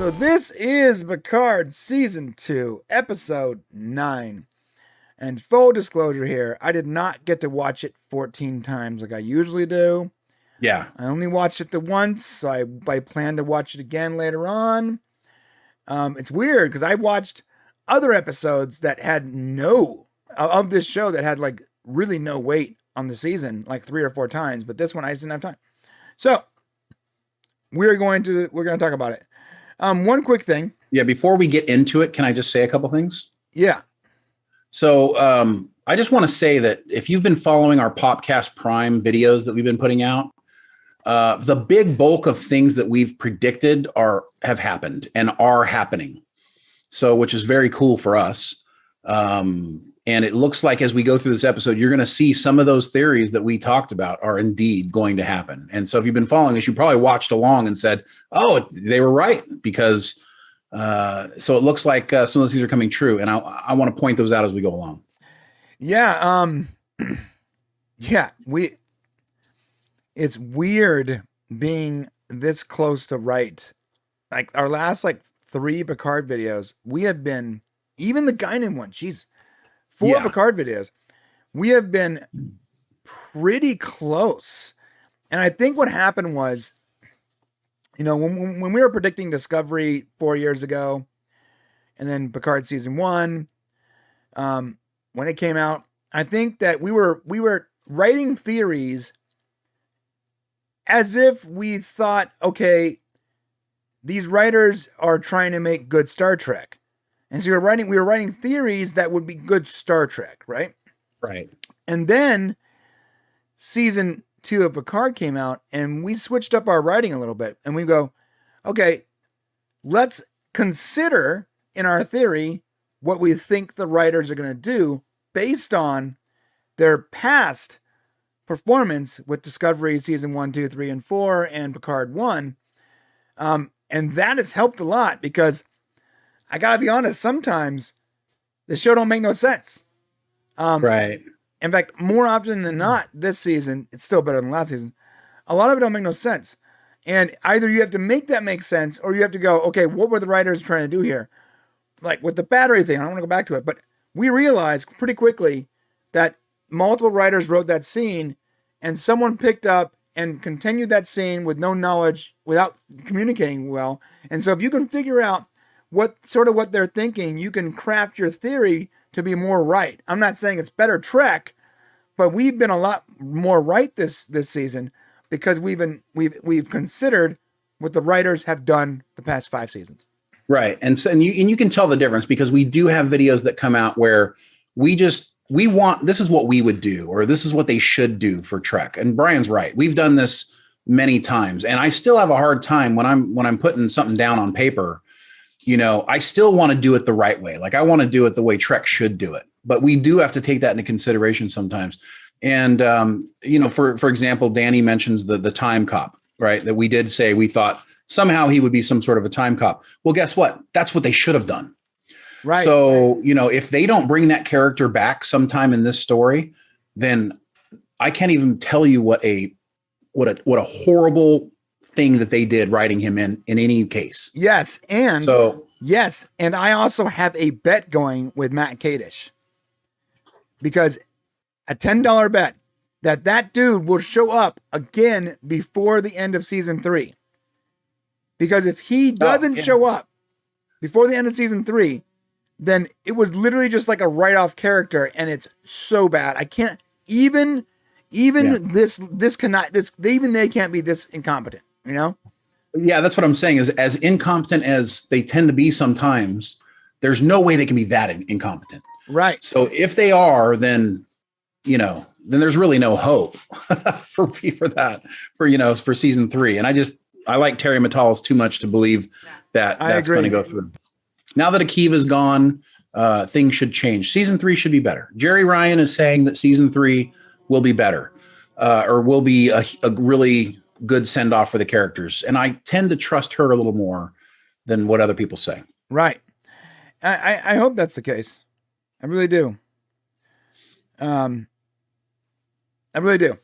So this is Picard Season 2, Episode 9. And full disclosure here, I did not get to watch it 14 times like I usually do. Yeah. I only watched it the once, so I plan to watch it again later on. It's weird because I watched other episodes that had of this show that had like really no weight on the season, like 3 or 4 times, but this one I just didn't have time. So we're going to talk about it. One quick thing. Yeah. Before we get into it, can I just say a couple things? Yeah. So I just want to say that if you've been following our Popcast Prime videos that we've been putting out, the big bulk of things that we've predicted have happened and are happening. So, which is very cool for us. And it looks like as we go through this episode, you're going to see some of those theories that we talked about are indeed going to happen. And so if you've been following us, you probably watched along and said, oh, they were right, because so it looks like some of these are coming true. And I want to point those out as we go along. Yeah. Yeah, it's weird being this close to right. Like our last 3 Picard videos, we have been, even the Guinan one, jeez, 4 Picard videos, we have been pretty close. And I think what happened was, when we were predicting Discovery 4 years ago, and then Picard season 1, when it came out, I think that we were writing theories as if we thought, okay, these writers are trying to make good Star Trek. And so we were writing theories that would be good Star Trek, right? Right. And then season 2 of Picard came out, and we switched up our writing a little bit, and we go, okay, let's consider in our theory what we think the writers are going to do based on their past performance with Discovery season 1, 2, 3, and 4 and Picard 1. And that has helped a lot because I gotta be honest, sometimes the show don't make no sense. Right. In fact, more often than not, this season, it's still better than last season. A lot of it don't make no sense. And either you have to make that make sense, or you have to go, okay, what were the writers trying to do here? Like with the battery thing, I don't want to go back to it, but we realized pretty quickly that multiple writers wrote that scene, and someone picked up and continued that scene with no knowledge, without communicating well. And so if you can figure out what they're thinking, you can craft your theory to be more right. I'm not saying it's better Trek, but we've been a lot more right this season because we've considered what the writers have done the past 5 seasons. Right. And so you can tell the difference because we do have videos that come out where we want, this is what we would do, or this is what they should do for Trek. And Brian's right. We've done this many times, and I still have a hard time when I'm putting something down on paper. I still want to do it the right way. Like I want to do it the way Trek should do it, but we do have to take that into consideration sometimes. And, for example, Danny mentions the time cop, right? That we did say, we thought somehow he would be some sort of a time cop. Well, guess what? That's what they should have done. Right. So, if they don't bring that character back sometime in this story, then I can't even tell you what a horrible thing that they did writing him in any case. Yes. And I also have a bet going with Matt Kadish, because a $10 bet that dude will show up again before the end of season 3. Because if he doesn't show up before the end of season 3, then it was literally just like a write-off character, and it's so bad. I can't even they can't be this incompetent, Yeah, that's what I'm saying, is as incompetent as they tend to be sometimes, there's no way they can be that incompetent. Right. So if they are, then there's really no hope for season 3. And I like Terry Matalas too much to believe that that's going to go through. Now that Akiva's gone, things should change. Season 3 should be better. Jerry Ryan is saying that season 3 will be better, or will be a really good send off for the characters. And I tend to trust her a little more than what other people say. Right. I hope that's the case. I really do. I really do.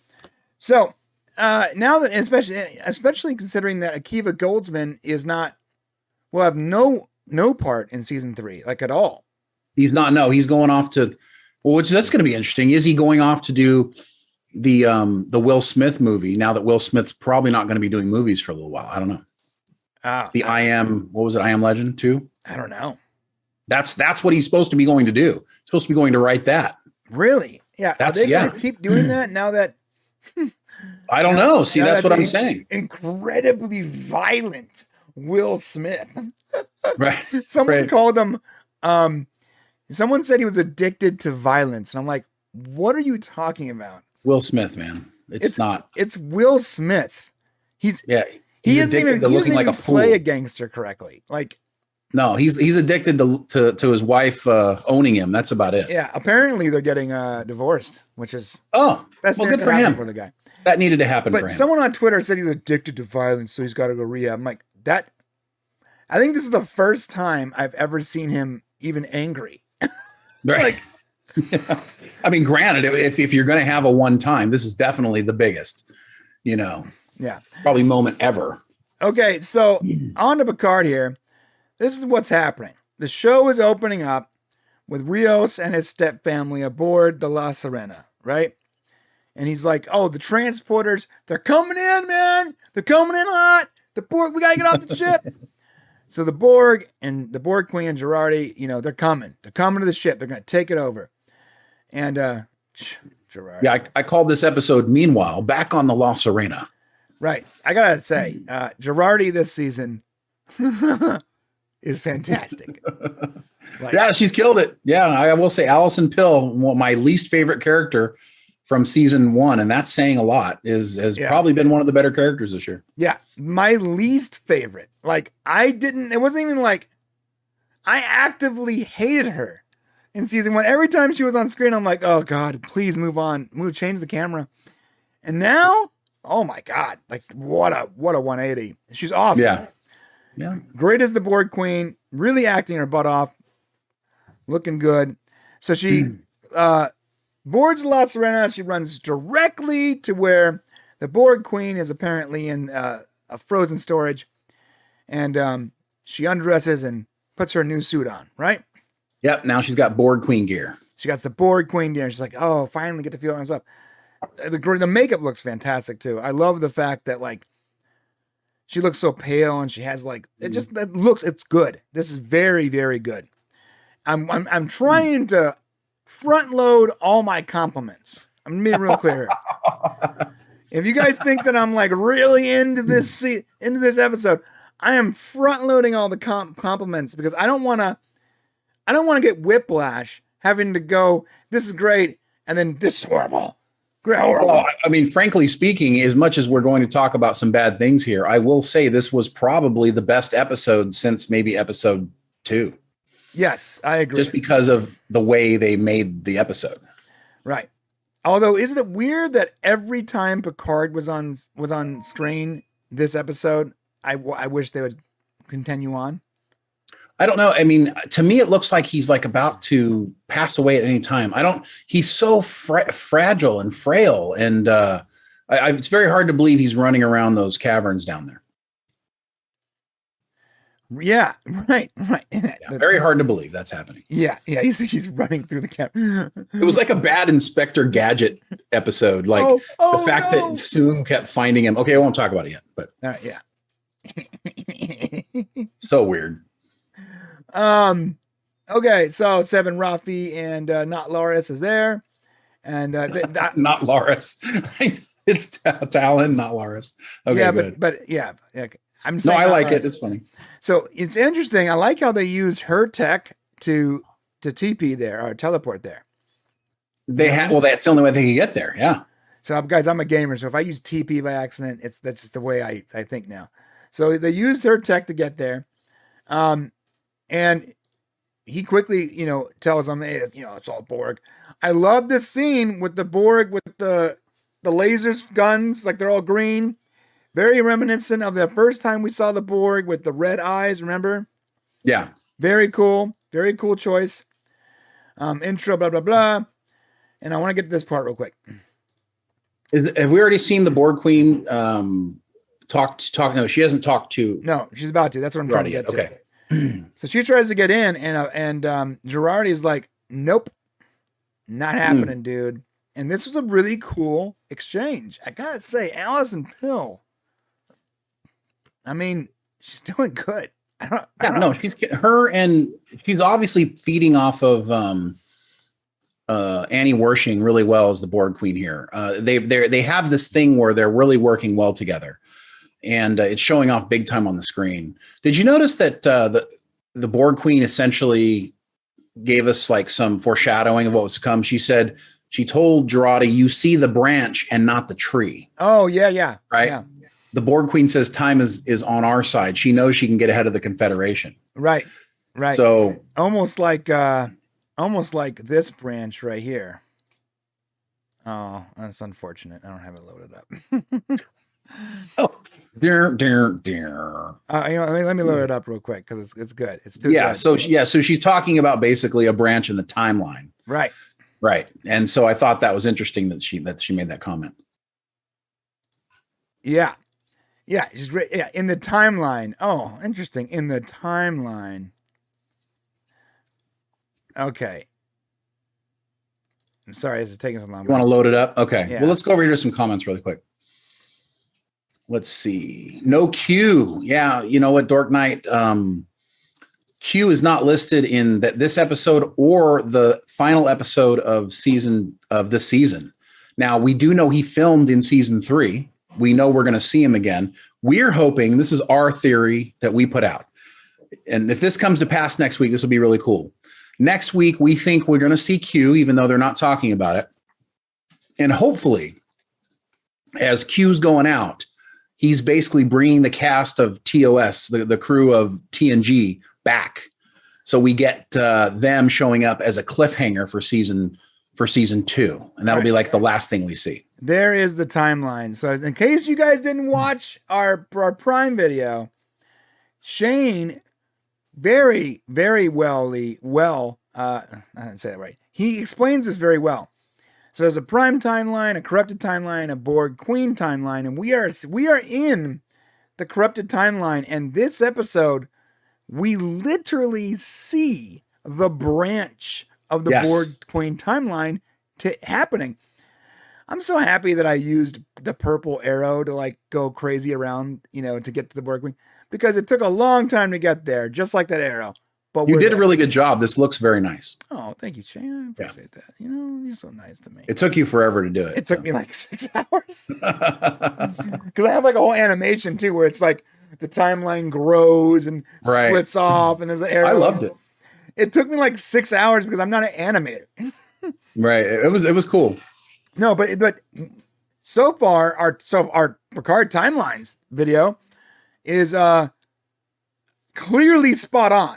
So now that, especially considering that Akiva Goldsman is not, will have no part in season 3, like at all. He's not. No, he's going off to. Well, that's going to be interesting. Is he going off to do the Will Smith movie? Now that Will Smith's probably not going to be doing movies for a little while. I don't know. I Am. What was it? I Am Legend 2. I don't know. That's what he's supposed to be going to do. He's supposed to be going to write that. Really? Yeah. That's, Are they going to keep doing that now that? I don't know. See, that's what I'm saying. Incredibly violent Will Smith. Right. Someone called him. Someone said he was addicted to violence, and I'm like, what are you talking about? Will Smith, man. It's not. It's Will Smith. He isn't even looking like a fool. Play a gangster correctly. Like, no, he's addicted to his wife owning him. That's about it. Yeah. Apparently, they're getting divorced, which is best thing good for him for the guy. That needed to happen. But for him. Someone on Twitter said he's addicted to violence, so he's got to go rehab. I'm like, that. I think this is the first time I've ever seen him even angry. Right. Yeah. I mean, granted, if you're going to have a one time, this is definitely the biggest, probably moment ever. Okay, so on to Picard here. This is what's happening. The show is opening up with Rios and his step family aboard the La Sirena, right? And he's like, oh, the transporters, they're coming in, man. They're coming in hot. The Borg, we got to get off the ship. So the Borg and the Borg Queen and Jurati, they're coming. They're coming to the ship. They're going to take it over. And Jurati. Yeah, I called this episode, Meanwhile, Back on the La Sirena. Right. I got to say, Jurati this season is fantastic. Yeah, she's killed it. Yeah, I will say Alison Pill, my least favorite character from season 1, and that's saying a lot, has probably been one of the better characters this year. Yeah, my least favorite. Like, it wasn't even like, I actively hated her in season 1. Every time she was on screen, I'm like, oh God, please move on. Change the camera. And now, oh my God, like what a 180. She's awesome. Yeah. Great as the Borg Queen, really acting her butt off, looking good. So she, boards La Sirena. She runs directly to where the Borg Queen is apparently in a frozen storage. And she undresses and puts her new suit on, right? Yep. Now she's got Borg Queen gear. She got the Borg Queen gear. She's like, oh, finally get to feel myself. The makeup looks fantastic too. I love the fact that like she looks so pale and she has like it's good. This is very, very good. I'm trying to front load all my compliments. I'm gonna be real clear. If you guys think that I'm like really into this episode, I am front loading all the compliments because I don't want to get whiplash having to go, this is great, and then this is horrible. Well, I mean, frankly speaking, as much as we're going to talk about some bad things here, I will say this was probably the best episode since maybe episode 2. Yes, I agree. Just because of the way they made the episode. Right. Although, isn't it weird that every time Picard was on screen this episode, I wish they would continue on? I don't know. I mean, to me, it looks like he's like about to pass away at any time. He's so fragile and frail. And it's very hard to believe he's running around those caverns down there. Yeah, right. Yeah, very hard to believe that's happening. Yeah. He's running through the cavern. It was like a bad Inspector Gadget episode. Like the fact that Soong kept finding him. Okay, I won't talk about it yet, but yeah. So weird. Okay, so Seven Rafi and Not Loris is there, and not Loris. It's Talon, not Loris. Okay, yeah, good. but yeah. I'm no, saying I like Loris. it. It's funny. So it's interesting. I like how they use her tech to TP there or teleport there. That's the only way they can get there. Yeah. So guys, I'm a gamer, so if I use TP by accident, that's just the way I think now. So they used her tech to get there. And he quickly, tells them, hey, it's all Borg. I love this scene with the Borg with the lasers guns, like they're all green. Very reminiscent of the first time we saw the Borg with the red eyes, remember? Yeah. Very cool. Very cool choice. Intro, blah, blah, blah. And I want to get to this part real quick. Have we already seen the Borg Queen talk? No, she hasn't talked to. No, she's about to. That's what I'm trying to get to. Okay. So she tries to get in, and Jurati is like, nope, not happening, dude. And this was a really cool exchange. I gotta say, Alison Pill. I mean, she's doing good. She's obviously feeding off of Annie Wersching really well as the Borg Queen here. They have this thing where they're really working well together, and it's showing off big time on the screen. Did you notice that the Borg Queen essentially gave us like some foreshadowing of what was to come? She told Jurati, "You see the branch and not the tree." Oh yeah, right. Yeah. The Borg Queen says time is on our side. She knows she can get ahead of the Confederation. Right. So almost like this branch right here. Oh, that's unfortunate. I don't have it loaded up. Oh, dear. Let me load it up real quick because it's good. It's too good. So she's talking about basically a branch in the timeline. Right. And so I thought that was interesting that she made that comment. Yeah. In the timeline. Oh, interesting. In the timeline. Okay. I'm sorry, this is taking so long. You want to load it up? Okay. Yeah. Well, let's go over here to some comments really quick. Let's see. No Q. Yeah, you know what, Dork Knight? Q is not listed in this episode or the final episode of this season. Now, we do know he filmed in season 3. We know we're going to see him again. We're hoping, this is our theory that we put out. And if this comes to pass next week, this will be really cool. Next week, we think we're going to see Q, even though they're not talking about it. And hopefully, as Q's going out, he's basically bringing the cast of TOS, the crew of TNG, back. So we get them showing up as a cliffhanger for season 2. And that'll be like the last thing we see. There is the timeline. So in case you guys didn't watch our Prime video, Shane very, very I didn't say that right. He explains this very well. So there's a Prime timeline, a corrupted timeline, a Borg Queen timeline, and we are in the corrupted timeline. And this episode, we literally see the branch of the Borg Queen timeline happening. I'm so happy that I used the purple arrow to like go crazy around, to get to the Borg Queen, because it took a long time to get there, just like that arrow. But you did a really good job. This looks very nice. Oh, thank you, Shane. I appreciate that. You're so nice to me. It took you forever to do it. It took me like 6 hours. Because I have like a whole animation too, where it's like the timeline grows and splits off, and there's an arrow. I loved it. It took me like 6 hours because I'm not an animator. Right. It was cool. No, but so far our Picard timelines video is clearly spot on.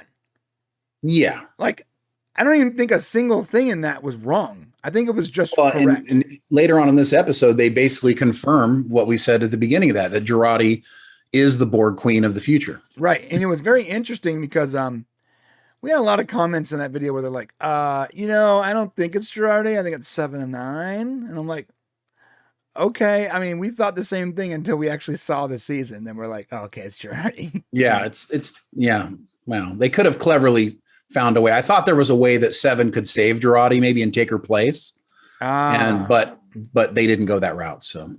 Yeah. Like, I don't even think a single thing in that was wrong. I think it was just correct. And later on in this episode, they basically confirm what we said at the beginning of that Jurati is the Borg Queen of the future. Right. And it was very interesting because we had a lot of comments in that video where they're like, I don't think it's Jurati. I think it's 7 of 9. And I'm like, okay. I mean, we thought the same thing until we actually saw the season. Then we're like, oh, okay, it's Jurati. Yeah, it's Well, they could have cleverly found a way. I thought there was a way that 7 could save Jurati maybe and take her place. But they didn't go that route. So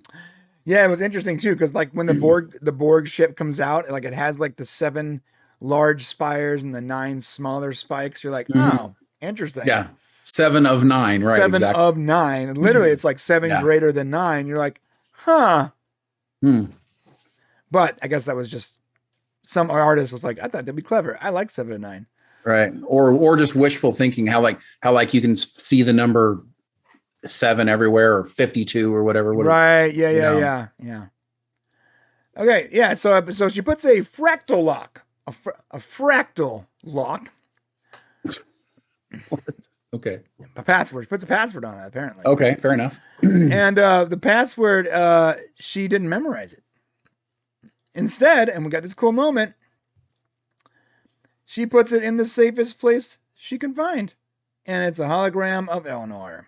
yeah, it was interesting too, because like when the Borg ship comes out, like it has like the 7 large spires and the 9 smaller spikes. You're like, oh, interesting. Yeah. 7 of 9, right? 7 of 9. And literally it's like 7 greater than 9. You're like, huh. But I guess that was just some artist was like, I thought that'd be clever. I like 7 of 9. Right. Or just wishful thinking, how you can see the number 7 everywhere, or 52 or whatever. Right. Yeah. Okay. Yeah. So she puts a fractal lock, a fractal lock. Okay. A password. She puts a password on it, apparently. Okay. Fair enough. And the password, she didn't memorize it. Instead, and we got this cool moment, she puts it in the safest place she can find. And it's a hologram of Elnor.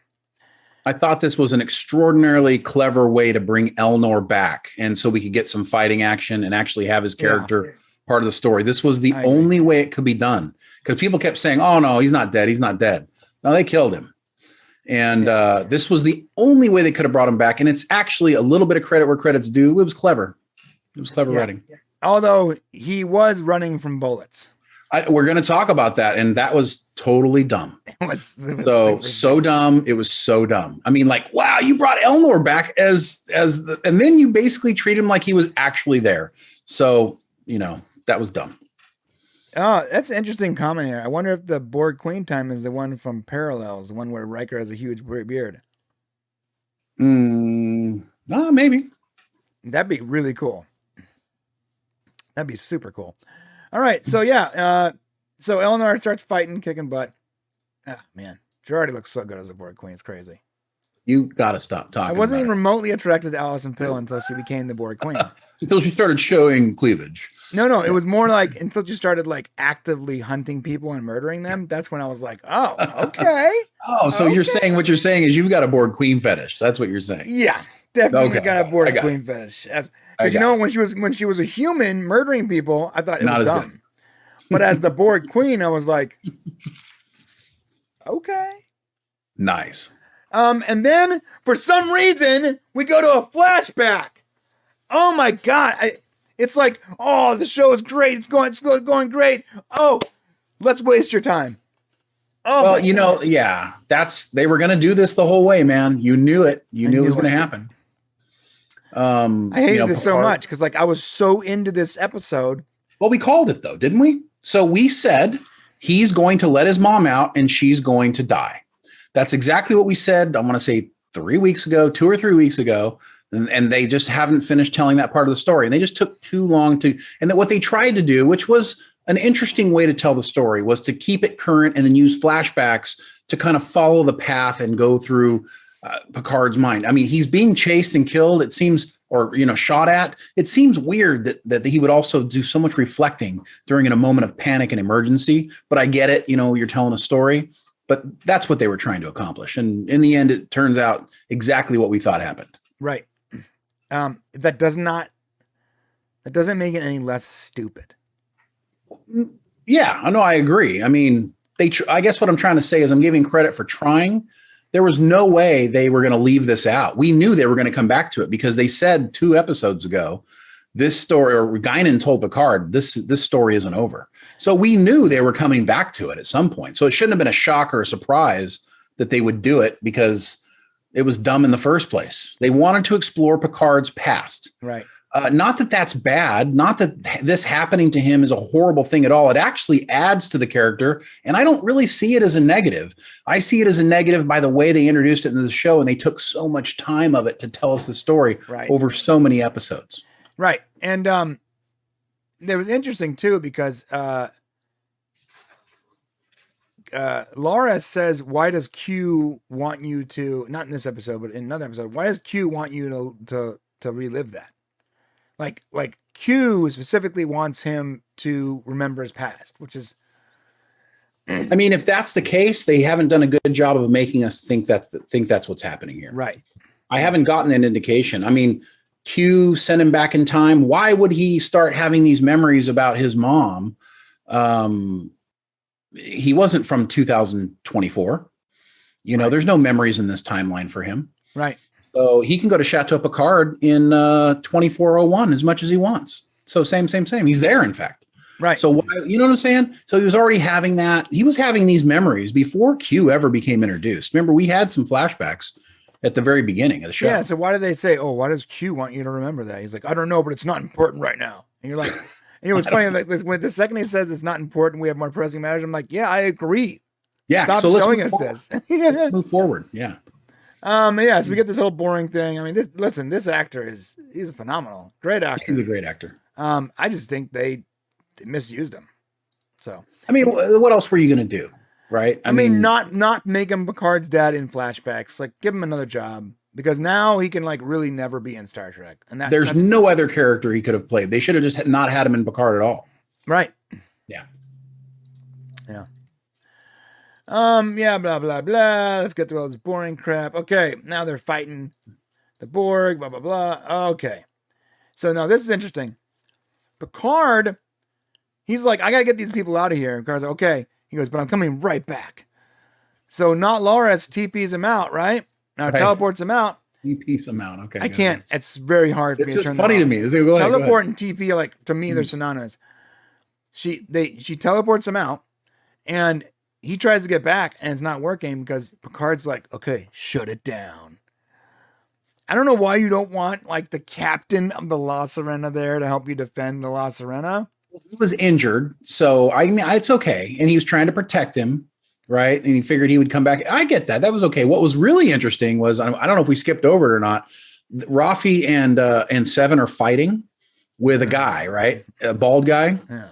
I thought this was an extraordinarily clever way to bring Elnor back. And so we could get some fighting action and actually have his character part of the story. This was the only way it could be done, because people kept saying, oh no, he's not dead. He's not dead. No, they killed him. And this was the only way they could have brought him back. And it's actually a little bit of credit where credit's due. It was clever. It was clever writing. Although he was running from bullets. We're going to talk about that. And that was totally dumb. It was so dumb. It was so dumb. I mean, like, wow, you brought Elnor back and then you basically treat him like he was actually there. So, that was dumb. Oh, that's an interesting comment here. I wonder if the Borg Queen time is the one from Parallels, the one where Riker has a huge beard. Maybe. That'd be really cool. That'd be super cool. All right, so so Eleanor starts fighting, kicking butt. Ah, man, Jurati looks so good as a Borg Queen. It's crazy. You got to stop talking. I wasn't even remotely attracted to Alison Pill until she became the Borg Queen. Until she started showing cleavage. No, it was more like until she started like actively hunting people and murdering them. That's when I was like, oh, okay. So you're saying what you're saying is you've got a Borg Queen fetish. That's what you're saying. Yeah, definitely got a Borg Queen fetish. Because when she was a human murdering people, I thought it was dumb. Good. But as the Borg Queen, I was like, okay. Nice. And then for some reason we go to a flashback. Oh my God. It's like, oh, the show is great. It's going great. Oh, let's waste your time. Oh, well, they were going to do this the whole way, man. You knew it. You knew it was going to happen. I hated this so much because I was so into this episode. Well, we called it though, didn't we? So we said he's going to let his mom out and she's going to die. That's exactly what we said. I want to say 2 or 3 weeks ago. And they just haven't finished telling that part of the story. And they just took too long and that what they tried to do, which was an interesting way to tell the story, was to keep it current and then use flashbacks to kind of follow the path and go through Picard's mind. I mean, he's being chased and killed, it seems, or, shot at. It seems weird that he would also do so much reflecting during a moment of panic and emergency. But I get it. You're telling a story, but that's what they were trying to accomplish. And in the end, it turns out exactly what we thought happened. Right. That doesn't make it any less stupid. Yeah, I know. I agree. I mean, I guess what I'm trying to say is I'm giving credit for trying. There was no way they were going to leave this out. We knew they were going to come back to it because they said 2 episodes ago, this story, or Guinan told Picard, this story isn't over. So we knew they were coming back to it at some point. So it shouldn't have been a shock or a surprise that they would do it because it was dumb in the first place. They wanted to explore Picard's past. Right. Not that that's bad. Not that this happening to him is a horrible thing at all. It actually adds to the character. And I don't really see it as a negative. I see it as a negative by the way they introduced it into the show. And they took so much time of it to tell us the story over so many episodes. Right. And it was interesting too, because Laura says, why does Q want you to, not in this episode, but in another episode, why does Q want you to relive that? Like Q specifically wants him to remember his past, which is. I mean, if that's the case, they haven't done a good job of making us think that's what's happening here. Right. I haven't gotten an indication. I mean, Q sent him back in time. Why would he start having these memories about his mom? He wasn't from 2024. There's no memories in this timeline for him. Right. So he can go to Chateau Picard in 2401 as much as he wants. So same. He's there, in fact. Right. So why, you know what I'm saying? So he was already having that. He was having these memories before Q ever became introduced. Remember, we had some flashbacks at the very beginning of the show. Yeah. So why do they say, oh, why does Q want you to remember that? He's like, I don't know, but it's not important right now. And you're like, it's funny. Like, when the second he says it's not important, we have more pressing matters. I'm like, yeah, I agree. Yeah. Stop showing us this. Let's move forward. Yeah. So we get this whole boring thing. I mean, this actor he's a phenomenal, great actor. He's a great actor. I just think they misused him. So, I mean, what else were you going to do? Right. I mean, not make him Picard's dad in flashbacks, like give him another job, because now he can really never be in Star Trek. And there's no other character he could have played. They should have just not had him in Picard at all. Right. Yeah. Yeah. Blah, blah, blah. Let's get through all this boring crap. Okay. Now they're fighting the Borg, blah, blah, blah. Okay. So now this is interesting. Picard he's like, I gotta get these people out of here. And Picard's like, okay. He goes, but I'm coming right back. So not Lawrence TPs him out, right? Now teleports him out. TPs him out. Okay. I can't. It's very hard for me to turn that off. It's funny to me. Go ahead, Teleport and TP are like, to me, they're synonymous. She teleports him out, and he tries to get back, and it's not working because Picard's like, okay, shut it down. I don't know why you don't want like the captain of the La Sirena there to help you defend the La Sirena. He was injured, so I mean, it's okay. And he was trying to protect him, right? And he figured he would come back. I get that. That was okay. What was really interesting was, I don't know if we skipped over it or not, Rafi and Seven are fighting with a guy, right? A bald guy. Yeah.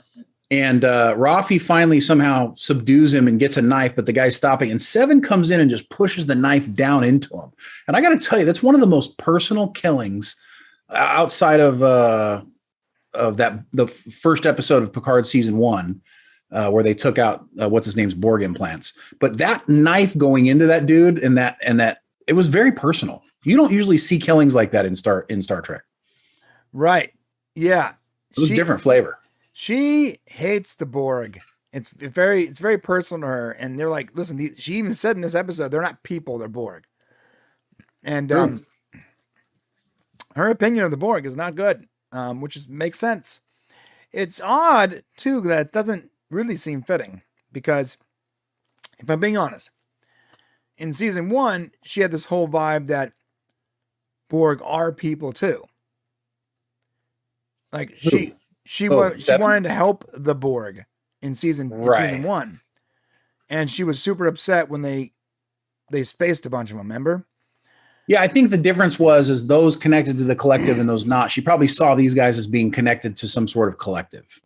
And Rafi finally somehow subdues him and gets a knife, but the guy's stopping. And Seven comes in and just pushes the knife down into him. And I got to tell you, that's one of the most personal killings outside of the first episode of Picard season 1, where they took out what's his name's Borg implants. But that knife going into that dude and that it was very personal. You don't usually see killings like that in Star Trek. Right. Yeah. It was different flavor. She hates the Borg. It's very personal to her. And they're like, listen, she even said in this episode, they're not people, they're Borg. And her opinion of the Borg is not good, which makes sense. It's odd, too, that it doesn't really seem fitting. Because, if I'm being honest, in season 1, she had this whole vibe that Borg are people, too. Like, she wanted to help the Borg in season 1. And she was super upset when they spaced a bunch of them, remember? Yeah, I think the difference was those connected to the collective and those not. She probably saw these guys as being connected to some sort of collective.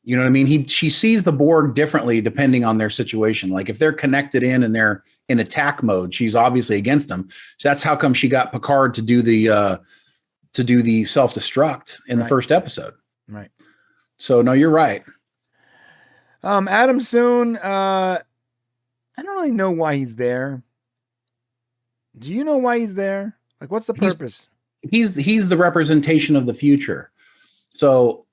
You know what I mean? She sees the Borg differently depending on their situation. Like if they're connected in and they're in attack mode, she's obviously against them. So that's how come she got Picard to do the self-destruct in the first episode. Right. So no, you're right. Adam Soon, I don't really know why he's there. Do you know why he's there? Like, what's the purpose? He's the representation of the future. So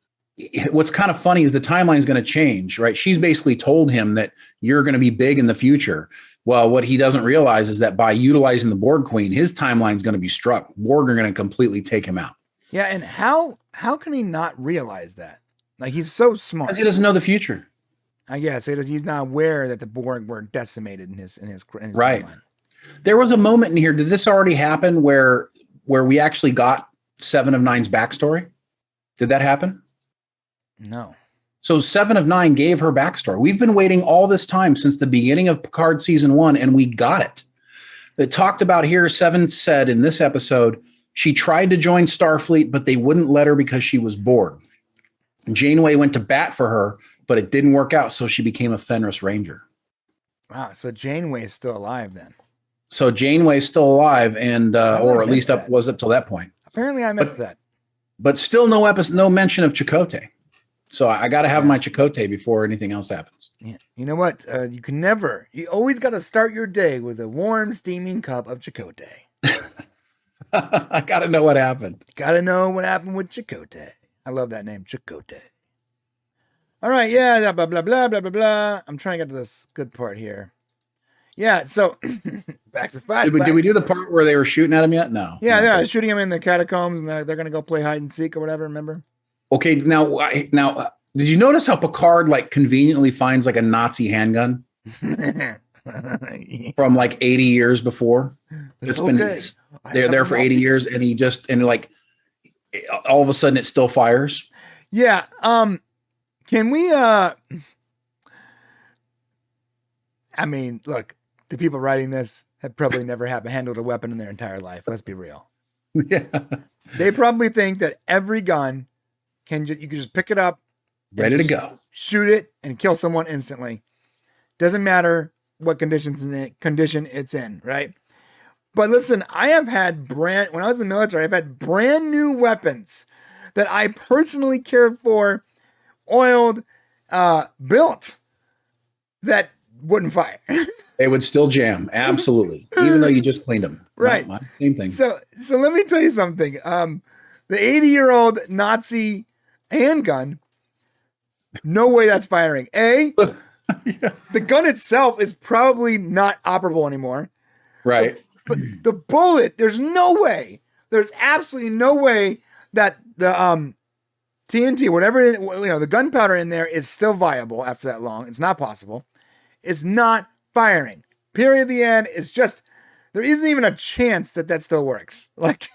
what's kind of funny is the timeline is going to change, right? She's basically told him that you're going to be big in the future. Well, what he doesn't realize is that by utilizing the Borg Queen, his timeline is going to be struck. Borg are going to completely take him out. Yeah, and how can he not realize that? Like, he's so smart. Because he doesn't know the future. I guess he's not aware that the Borg were decimated in his right. timeline. There was a moment in here. Did this already happen where we actually got 7 of 9's backstory? Did that happen? No. So 7 of 9 gave her backstory. We've been waiting all this time since the beginning of Picard season 1, and we got it. They talked about here. 7 said in this episode, she tried to join Starfleet, but they wouldn't let her because she was Borg. Janeway went to bat for her, but it didn't work out, so she became a Fenris Ranger. Wow, so Janeway's still alive then. So Janeway's still alive, and or at least was up till that point. Apparently, I missed that. But still, no mention of Chakotay. So I got to have my Chakotay before anything else happens. Yeah. You know what? You always got to start your day with a warm, steaming cup of Chakotay. I got to know what happened. Got to know what happened with Chakotay. I love that name, Chakotay. All right, yeah, blah, blah, blah, blah, blah, blah. I'm trying to get to this good part here. Yeah, so back to flashback. Did we do the part where they were shooting at him yet? No. Yeah, they're shooting him in the catacombs, and they're going to go play hide and seek or whatever, remember? Okay, now, did you notice how Picard, like, conveniently finds, like, a Nazi handgun? From, like, 80 years before? It's been, they're there for 80 years, and like, all of a sudden it still fires. Yeah. Can we, I mean, look, the people writing this have probably never handled a weapon in their entire life. Let's be real. Yeah. They probably think that every gun you can just pick it up, ready to go, shoot it, and kill someone instantly. Doesn't matter what condition it's in, right? But listen, I have had when I was in the military, I've had brand new weapons that I personally cared for, oiled, built, that wouldn't fire. They would still jam, absolutely, even though you just cleaned them. Right, same thing. So let me tell you something. The 80-year-old Nazi handgun No way that's firing. Yeah. The gun itself is probably not operable anymore. Right. But the bullet, there's no way. There's absolutely no way that the TNT, whatever, the gunpowder in there is still viable after that long. It's not possible. It's not firing. Period. The end. It's just, there isn't even a chance that still works. Like,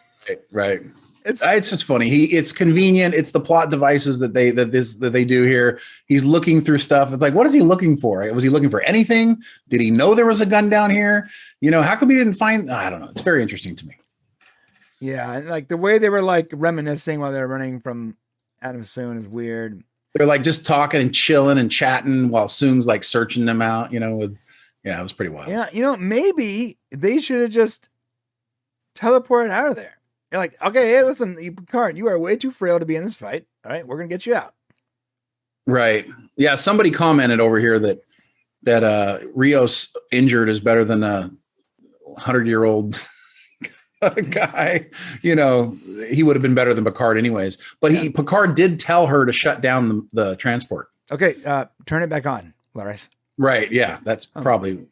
right. It's just funny. It's convenient. It's the plot devices that they do here. He's looking through stuff. It's like, what is he looking for? Was he looking for anything? Did he know there was a gun down here? How come he didn't find? I don't know. It's very interesting to me. Yeah, and like the way they were like reminiscing while they were running from Adam Soon is weird. They're like just talking and chilling and chatting while Soon's like searching them out. It was pretty wild. Yeah, maybe they should have just teleported out of there. You're like, okay, hey, listen, Picard, you are way too frail to be in this fight. All right, we're gonna get you out. Right. Yeah. Somebody commented over here that Rios injured is better than a 100-year-old guy. He would have been better than Picard anyways. But Picard did tell her to shut down the transport. Okay, turn it back on, Laris. Right. Yeah. That's probably.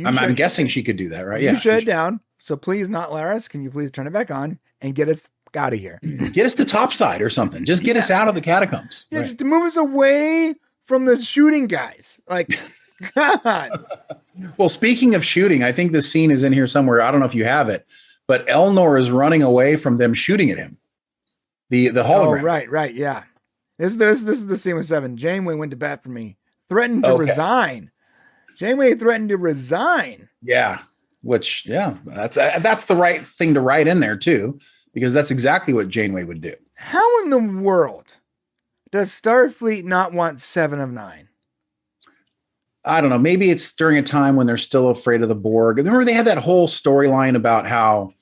I'm guessing she could do that, right? You shut it down. So please, not Laris. Can you please turn it back on and get us out of here? Get us to topside or something. Just get us out of the catacombs. Yeah, just to move us away from the shooting guys. Like, God. Well, speaking of shooting, I think this scene is in here somewhere. I don't know if you have it, but Elnor is running away from them shooting at him. The hologram. Oh, right, yeah. This is the scene with 7. Janeway went to bat for me. Threatened to resign. Janeway threatened to resign. Yeah. Which, that's the right thing to write in there too, because that's exactly what Janeway would do. How in the world does Starfleet not want 7 of 9? I don't know. Maybe it's during a time when they're still afraid of the Borg. Remember they had that whole storyline about how,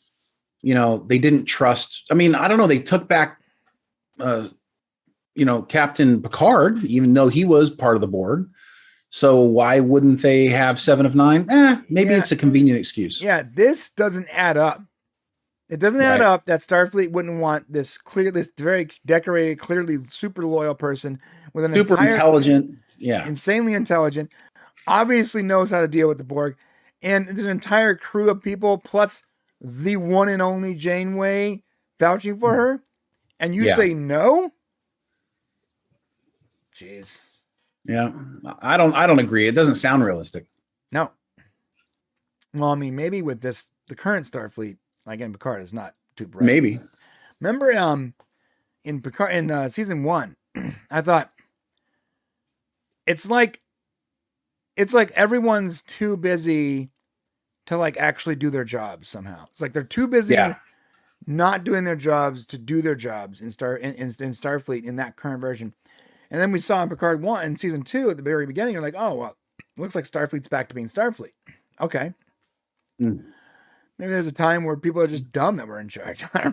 they didn't trust. I mean, I don't know. They took back, Captain Picard, even though he was part of the Borg. So why wouldn't they have 7 of 9? Maybe it's a convenient excuse. Yeah, this doesn't add up. It doesn't add up that Starfleet wouldn't want this very decorated, clearly super loyal person with an super intelligent, insanely intelligent, obviously knows how to deal with the Borg, and there's an entire crew of people plus the one and only Janeway vouching for her, and you say no? Jeez. Yeah, I don't agree. It doesn't sound realistic. No. Well, I mean, maybe with the current Starfleet, like in Picard, is not too bright. Maybe. Remember, in Picard in season 1, I thought it's like everyone's too busy to like actually do their jobs somehow. It's like they're too busy not doing their jobs to do their jobs in Starfleet in that current version. And then we saw in Picard 1 in season 2 at the very beginning, you're like, oh, well, it looks like Starfleet's back to being Starfleet. Okay. Maybe there's a time where people are just dumb that we're in charge. I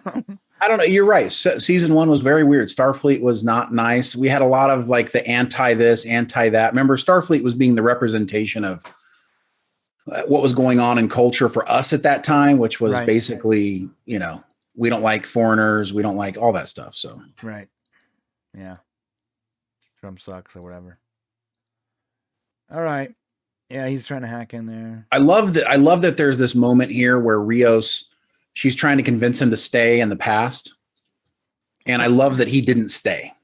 don't know. You're right. Season 1 was very weird. Starfleet was not nice. We had a lot of like the anti this, anti that. Remember, Starfleet was being the representation of what was going on in culture for us at that time, which was basically, we don't like foreigners. We don't like all that stuff. So, right. Yeah. Trump sucks or whatever. All right. Yeah, he's trying to hack in there. I love that there's this moment here where Rios, she's trying to convince him to stay in the past. And I love that he didn't stay.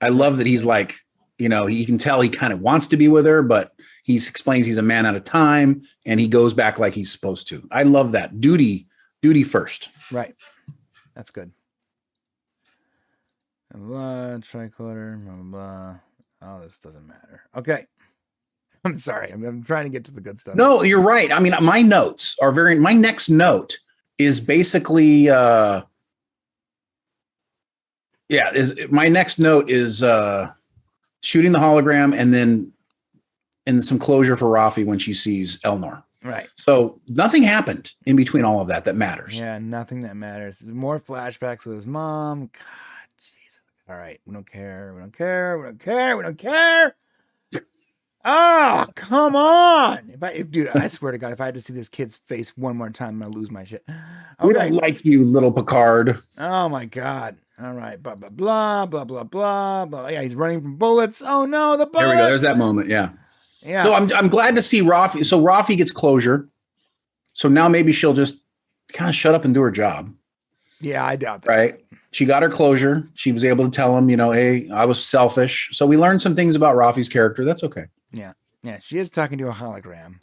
I love that he's like, you can tell he kind of wants to be with her, but he explains he's a man out of time and he goes back like he's supposed to. I love that. Duty first. Right. That's good. Blah, tricorder, blah, blah, blah. Oh, this doesn't matter. Okay. I'm sorry. I'm trying to get to the good stuff. No, you're right. I mean, my notes are my next note is basically, my next note is shooting the hologram and then some closure for Rafi when she sees Elnor. Right. So nothing happened in between all of that matters. Yeah, nothing that matters. More flashbacks with his mom. God. All right, we don't care. Oh, come on. Dude, I swear to God, if I had to see this kid's face one more time, I'm going to lose my shit. Okay. We don't like you, little Picard. Oh, my God. All right, blah blah blah blah blah blah blah. Yeah, he's running from bullets. Oh no, the bullets. There we go. There's that moment. Yeah. Yeah. So I'm glad to see Rafi. So Rafi gets closure. So now maybe she'll just kind of shut up and do her job. Yeah, I doubt that. Right. She got her closure. She was able to tell him, hey, I was selfish. So we learned some things about Rafi's character. That's okay. Yeah. Yeah. She is talking to a hologram.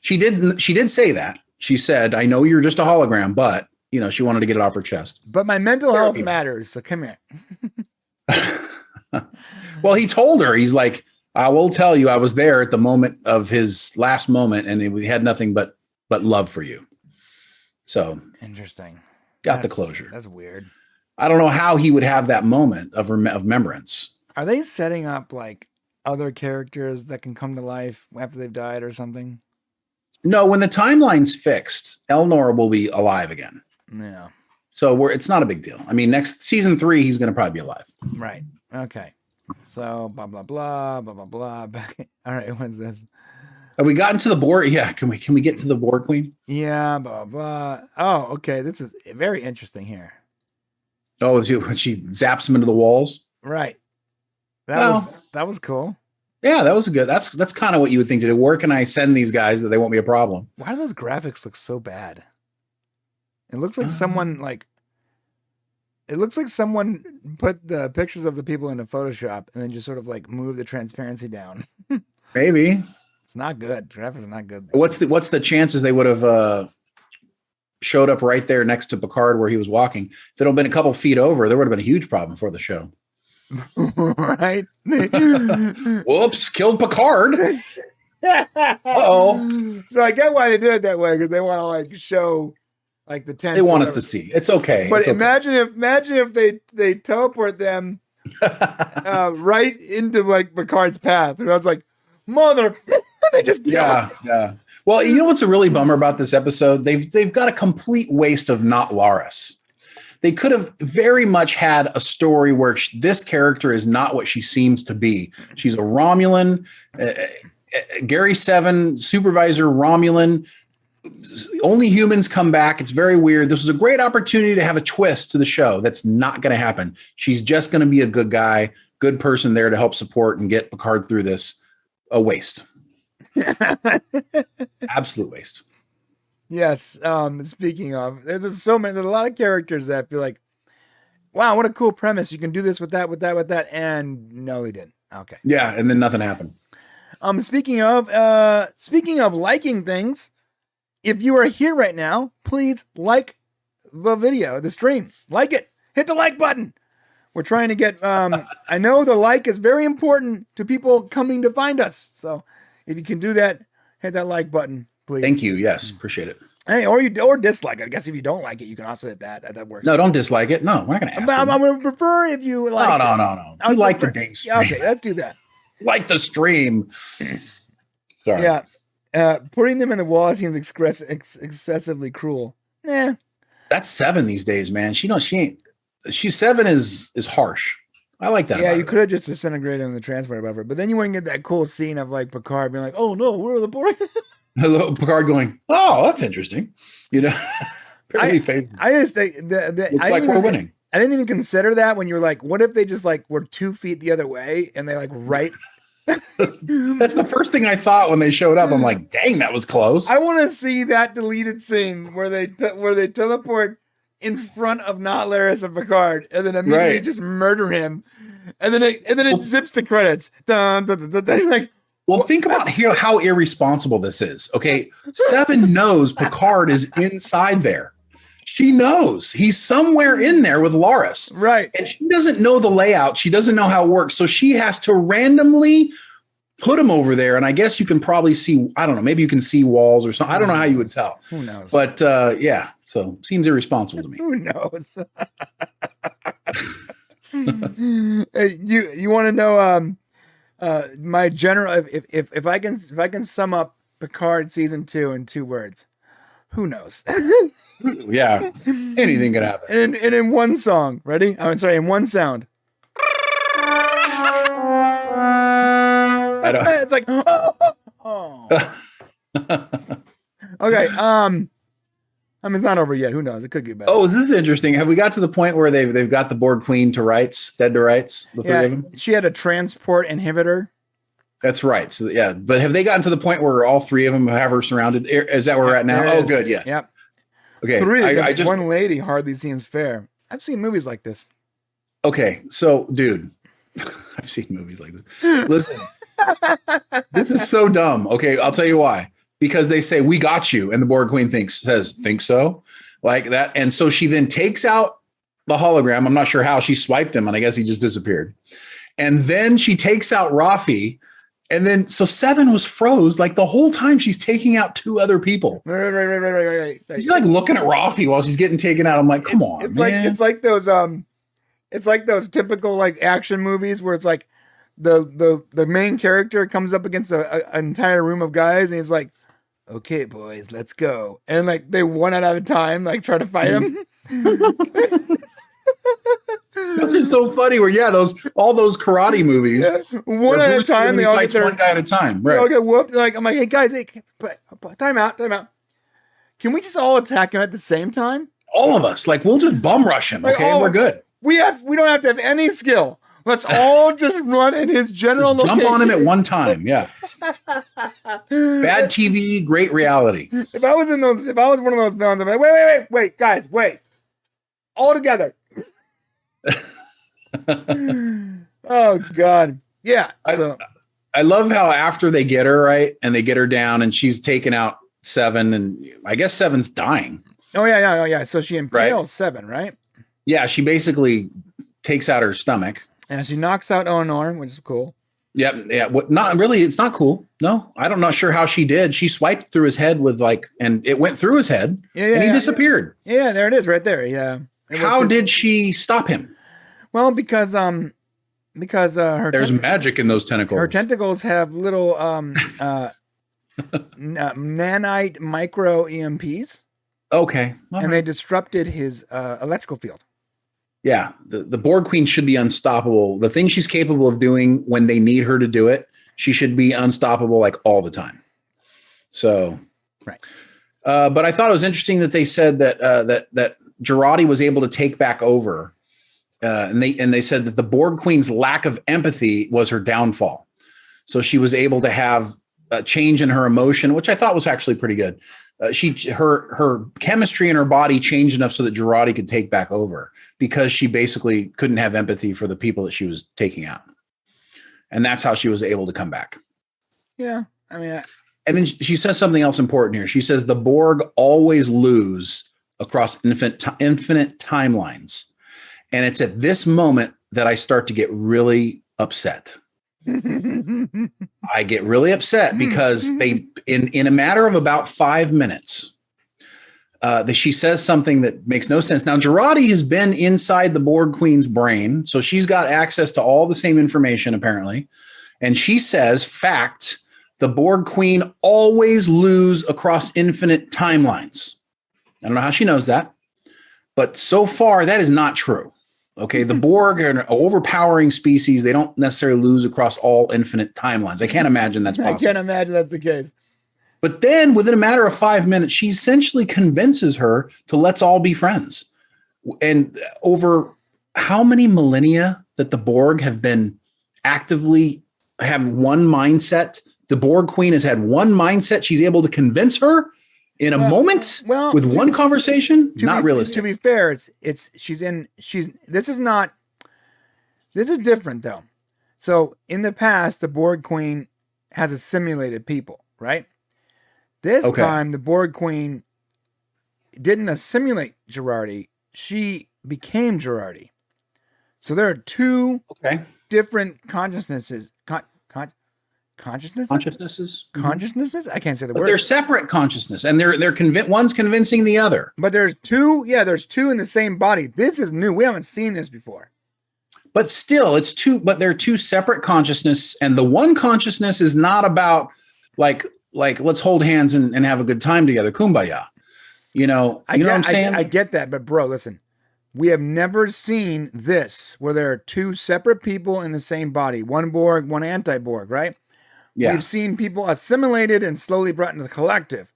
She did say that. She said, I know you're just a hologram, but she wanted to get it off her chest. But my mental health matters. So come here. Well, he told her, he's like, I will tell you, I was there at the moment of his last moment, and we had nothing but love for you. So interesting. Got the closure. That's weird. I don't know how he would have that moment of remembrance. Are they setting up like other characters that can come to life after they've died or something? No, when the timeline's fixed, Elnor will be alive again. Yeah. So it's not a big deal. I mean, next season 3, he's going to probably be alive. Right. Okay. So blah blah blah blah blah blah. All right. What's this? Have we gotten to the Borg? Yeah. Can we get to the Borg Queen? Yeah. Blah blah. Oh, okay. This is very interesting here. Oh, when she zaps him into the walls. Right. That was cool. Yeah, that was good. That's kind of what you would think to do. Where can I send these guys that they won't be a problem? Why do those graphics look so bad? It looks like someone put the pictures of the people into Photoshop and then just sort of like move the transparency down. Maybe. It's not good. Graphics are not good. What's the chances they would have showed up right there next to Picard where he was walking? If it had been a couple feet over, there would have been a huge problem for the show. Right. Whoops, killed Picard. Uh-oh. So I get why they did it that way, because they want to like show like the tent. They want us to see. It's okay. But imagine if they teleport them right into like Picard's path. And I was like, mother, they just yeah. Well, you know what's a really bummer about this episode? They've got a complete waste of not Laris. They could have very much had a story where this character is not what she seems to be. She's a Romulan, Gary 7, supervisor Romulan. Only humans come back. It's very weird. This was a great opportunity to have a twist to the show. That's not going to happen. She's just going to be a good guy, good person there to help support and get Picard through this. A waste. Absolute waste. Yes. Speaking of, there's a lot of characters that feel like, wow, what a cool premise. You can do this with that. And no, they didn't. Okay. Yeah. And then nothing happened. Speaking of liking things, if you are here right now, please like the video, the stream, like it, hit the like button. We're trying to get, I know the like is very important to people coming to find us. So if you can do that, hit that like button, please. Thank you. Yes. Appreciate it. Hey, or dislike it. I guess if you don't like it, you can also hit that. That works. No, don't dislike it. No, we're not going to ask. I'm going to prefer if you like. No. You like the dang stream. Okay, let's do that. Like the stream. Sorry. Yeah. Putting them in the wall seems excessively cruel. Nah. That's 7 these days, man. She ain't. She's 7 is harsh. I like that. Yeah, you could have just disintegrated in the transport buffer, but then you wouldn't get that cool scene of like Picard being like, "Oh no, where are the Borg?" Hello, Picard going, "Oh, that's interesting." I just think that looks like we're winning. I didn't even consider that when you're like, what if they just like were 2 feet the other way and they like right. That's the first thing I thought when they showed up. I'm like, dang, that was close. I want to see that deleted scene where they teleport in front of not Laris and Picard, and then immediately just murder him, and then it zips the credits. Dun, dun, dun, dun, like, well, think about how irresponsible this is. Okay, 7 knows Picard is inside there. She knows he's somewhere in there with Laris, right? And she doesn't know the layout. She doesn't know how it works, so she has to randomly put him over there. And I guess you can probably see, I don't know, maybe you can see walls or something. I don't know how you would tell. Who knows? But yeah, so seems irresponsible to me. Who knows? You want to know my general, if I can sum up Picard season 2 in 2 words, who knows? Yeah, anything could happen. And in one song, ready? In one sound. It's like, oh. Okay. I mean, it's not over yet. Who knows? It could get better. Oh, this is interesting. Have we got to the point where they've got the Borg Queen to rights, dead to rights? The three of them. She had a transport inhibitor. That's right. So yeah, but have they gotten to the point where all three of them have her surrounded? Is that where we're at now? Oh, good. Yes. Yep. Okay. Three against one lady hardly seems fair. I've seen movies like this. Okay, so dude, I've seen movies like this. Listen, this is so dumb. Okay, I'll tell you why. Because they say we got you, and the Borg Queen says think so, like that, and so she then takes out the hologram. I'm not sure how she swiped him, and I guess he just disappeared. And then she takes out Rafi. And then, so Seven was froze like the whole time she's taking out two other people. Right. She's like looking at Rafi while she's getting taken out. I'm like, come on, man. It's like those typical like action movies where it's like the main character comes up against an entire room of guys and he's like, okay, boys, let's go. And like they one at a time, like try to fight him. That's just so funny. Where all those karate movies, one at a time. They all get one guy at a time. Right? They all get whooped. Like I'm like, hey guys, time out. Can we just all attack him at the same time? All of us, like we'll just bum rush him. Okay, we're good. We don't have to have any skill. Let's all just run in his general location. Jump on him at one time. Yeah. Bad TV, great reality. If I was one of those villains, I'm like, wait, guys, wait. All together. Oh God. Yeah. I love how after they get her right and they get her down and she's taken out Seven and I guess Seven's dying. Oh yeah. So she impales Seven, right? Yeah. She basically takes out her stomach. And she knocks out Eleanor, which is cool. Yep. Yeah. What? Not really. It's not cool. No, I'm not sure how she did. She swiped through his head and it went through his head and he disappeared. Yeah. There it is right there. Yeah. How did she stop him? Well, because her there's magic in those tentacles. Her tentacles have little nanite micro EMPs. Okay. And they disrupted his electrical field. Yeah, the Borg Queen should be unstoppable. The thing she's capable of doing when they need her to do it, she should be unstoppable like all the time. So, right. But I thought it was interesting that they said that Jurati was able to take back over, and they said that the Borg Queen's lack of empathy was her downfall. So she was able to have a change in her emotion, which I thought was actually pretty good. Her chemistry in her body changed enough so that Jurati could take back over because she basically couldn't have empathy for the people that she was taking out. And that's how she was able to come back. Yeah. I mean, and then she says something else important here. She says the Borg always lose across infinite timelines. And it's at this moment that I start to get really upset. I get really upset because they, in a matter of about 5 minutes, she says something that makes no sense. Now, Jurati has been inside the Borg Queen's brain, so she's got access to all the same information, apparently. And she says, fact, the Borg Queen always lose across infinite timelines. I don't know how she knows that, but so far that is not true. Okay, the Borg are an overpowering species. They don't necessarily lose across all infinite timelines. I can't imagine that's possible. I can't imagine that's the case. But then within a matter of 5 minutes, she essentially convinces her to let's all be friends. And over how many millennia that the Borg have been actively have one mindset, the Borg Queen has had one mindset. She's able to convince her in a moment with one conversation. Not realistic. To be fair, this is different though. So in the past, the Borg Queen has assimilated people, right? This time, the Borg Queen didn't assimilate Jurati. She became Jurati. So there are two different consciousnesses. Consciousnesses? Consciousnesses? I can't say the word. They're separate consciousness, and one's convincing the other. But there's two in the same body. This is new. We haven't seen this before. But still, they're two separate consciousness, and the one consciousness is not about like let's hold hands and have a good time together. Kumbaya. You know what I'm saying? I get that, but bro, listen. We have never seen this where there are two separate people in the same body. One Borg, one anti-Borg, right? Yeah. We've seen people assimilated and slowly brought into the collective.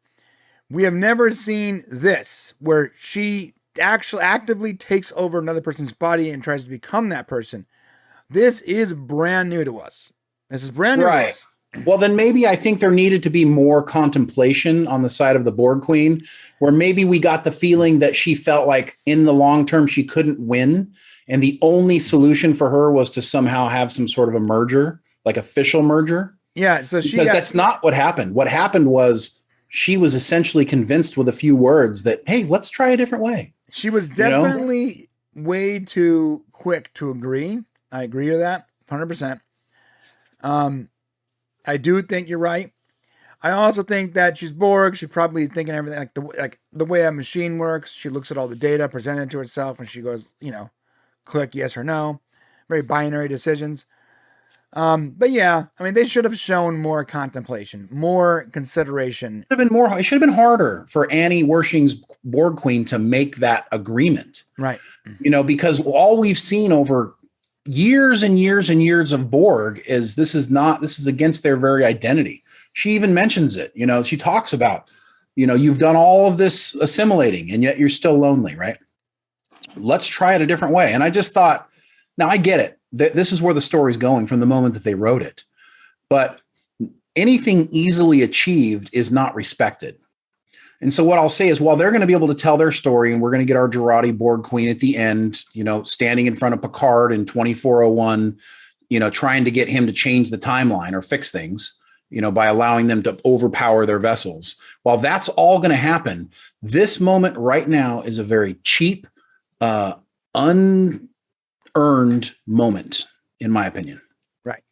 We have never seen this where she actually actively takes over another person's body and tries to become that person. This is brand new to us. This is brand new to us. Well, then maybe I think there needed to be more contemplation on the side of the Borg Queen, where maybe we got the feeling that she felt like in the long term she couldn't win. And the only solution for her was to somehow have some sort of a merger, like official merger. Yeah. So that's not what happened. What happened was she was essentially convinced with a few words that, hey, let's try a different way. She was definitely way too quick to agree. I agree with that 100%. I do think you're right. I also think that she's Borg. She's probably thinking everything like the way a machine works. She looks at all the data presented to herself and she goes, click yes or no. Very binary decisions. But yeah, I mean, they should have shown more contemplation, more consideration. It should have been harder for Annie Wersching's Borg Queen to make that agreement. Right. Because all we've seen over years and years and years of Borg is this is against their very identity. She even mentions it, she talks about, you've done all of this assimilating and yet you're still lonely, right? Let's try it a different way. And I just thought, now I get it. This is where the story's going from the moment that they wrote it. But anything easily achieved is not respected. And so what I'll say is, while they're going to be able to tell their story and we're going to get our Jurati Borg Queen at the end, standing in front of Picard in 2401, trying to get him to change the timeline or fix things, by allowing them to overpower their vessels. While that's all going to happen, this moment right now is a very cheap, unearned moment, in my opinion. Right.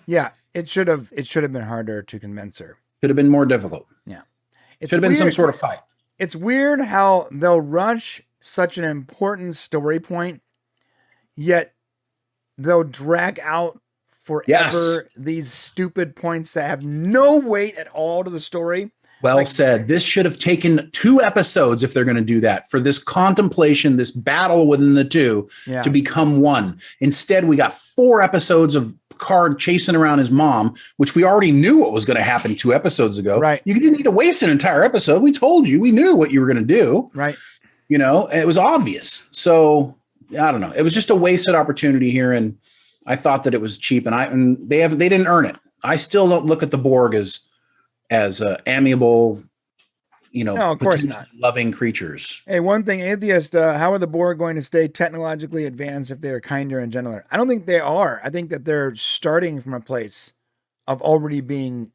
Yeah, it should have been harder to convince her. Could have been more difficult. Yeah. It should have been some sort of fight. It's weird how they'll rush such an important story point, yet they'll drag out forever these stupid points that have no weight at all to the story. Well said. This should have taken 2 episodes if they're going to do that, for this contemplation, this battle within the two to become one. Instead, we got 4 episodes of Picard chasing around his mom, which we already knew what was going to happen 2 episodes ago. Right. You didn't need to waste an entire episode. We told you. We knew what you were going to do. Right. It was obvious. So I don't know. It was just a wasted opportunity here, and I thought that it was cheap. And they didn't earn it. I still don't look at the Borg as amiable, no, of course not, loving creatures. Hey, one thing, atheist, how are the Borg going to stay technologically advanced if they are kinder and gentler? I don't think they are. I think that they're starting from a place of already being,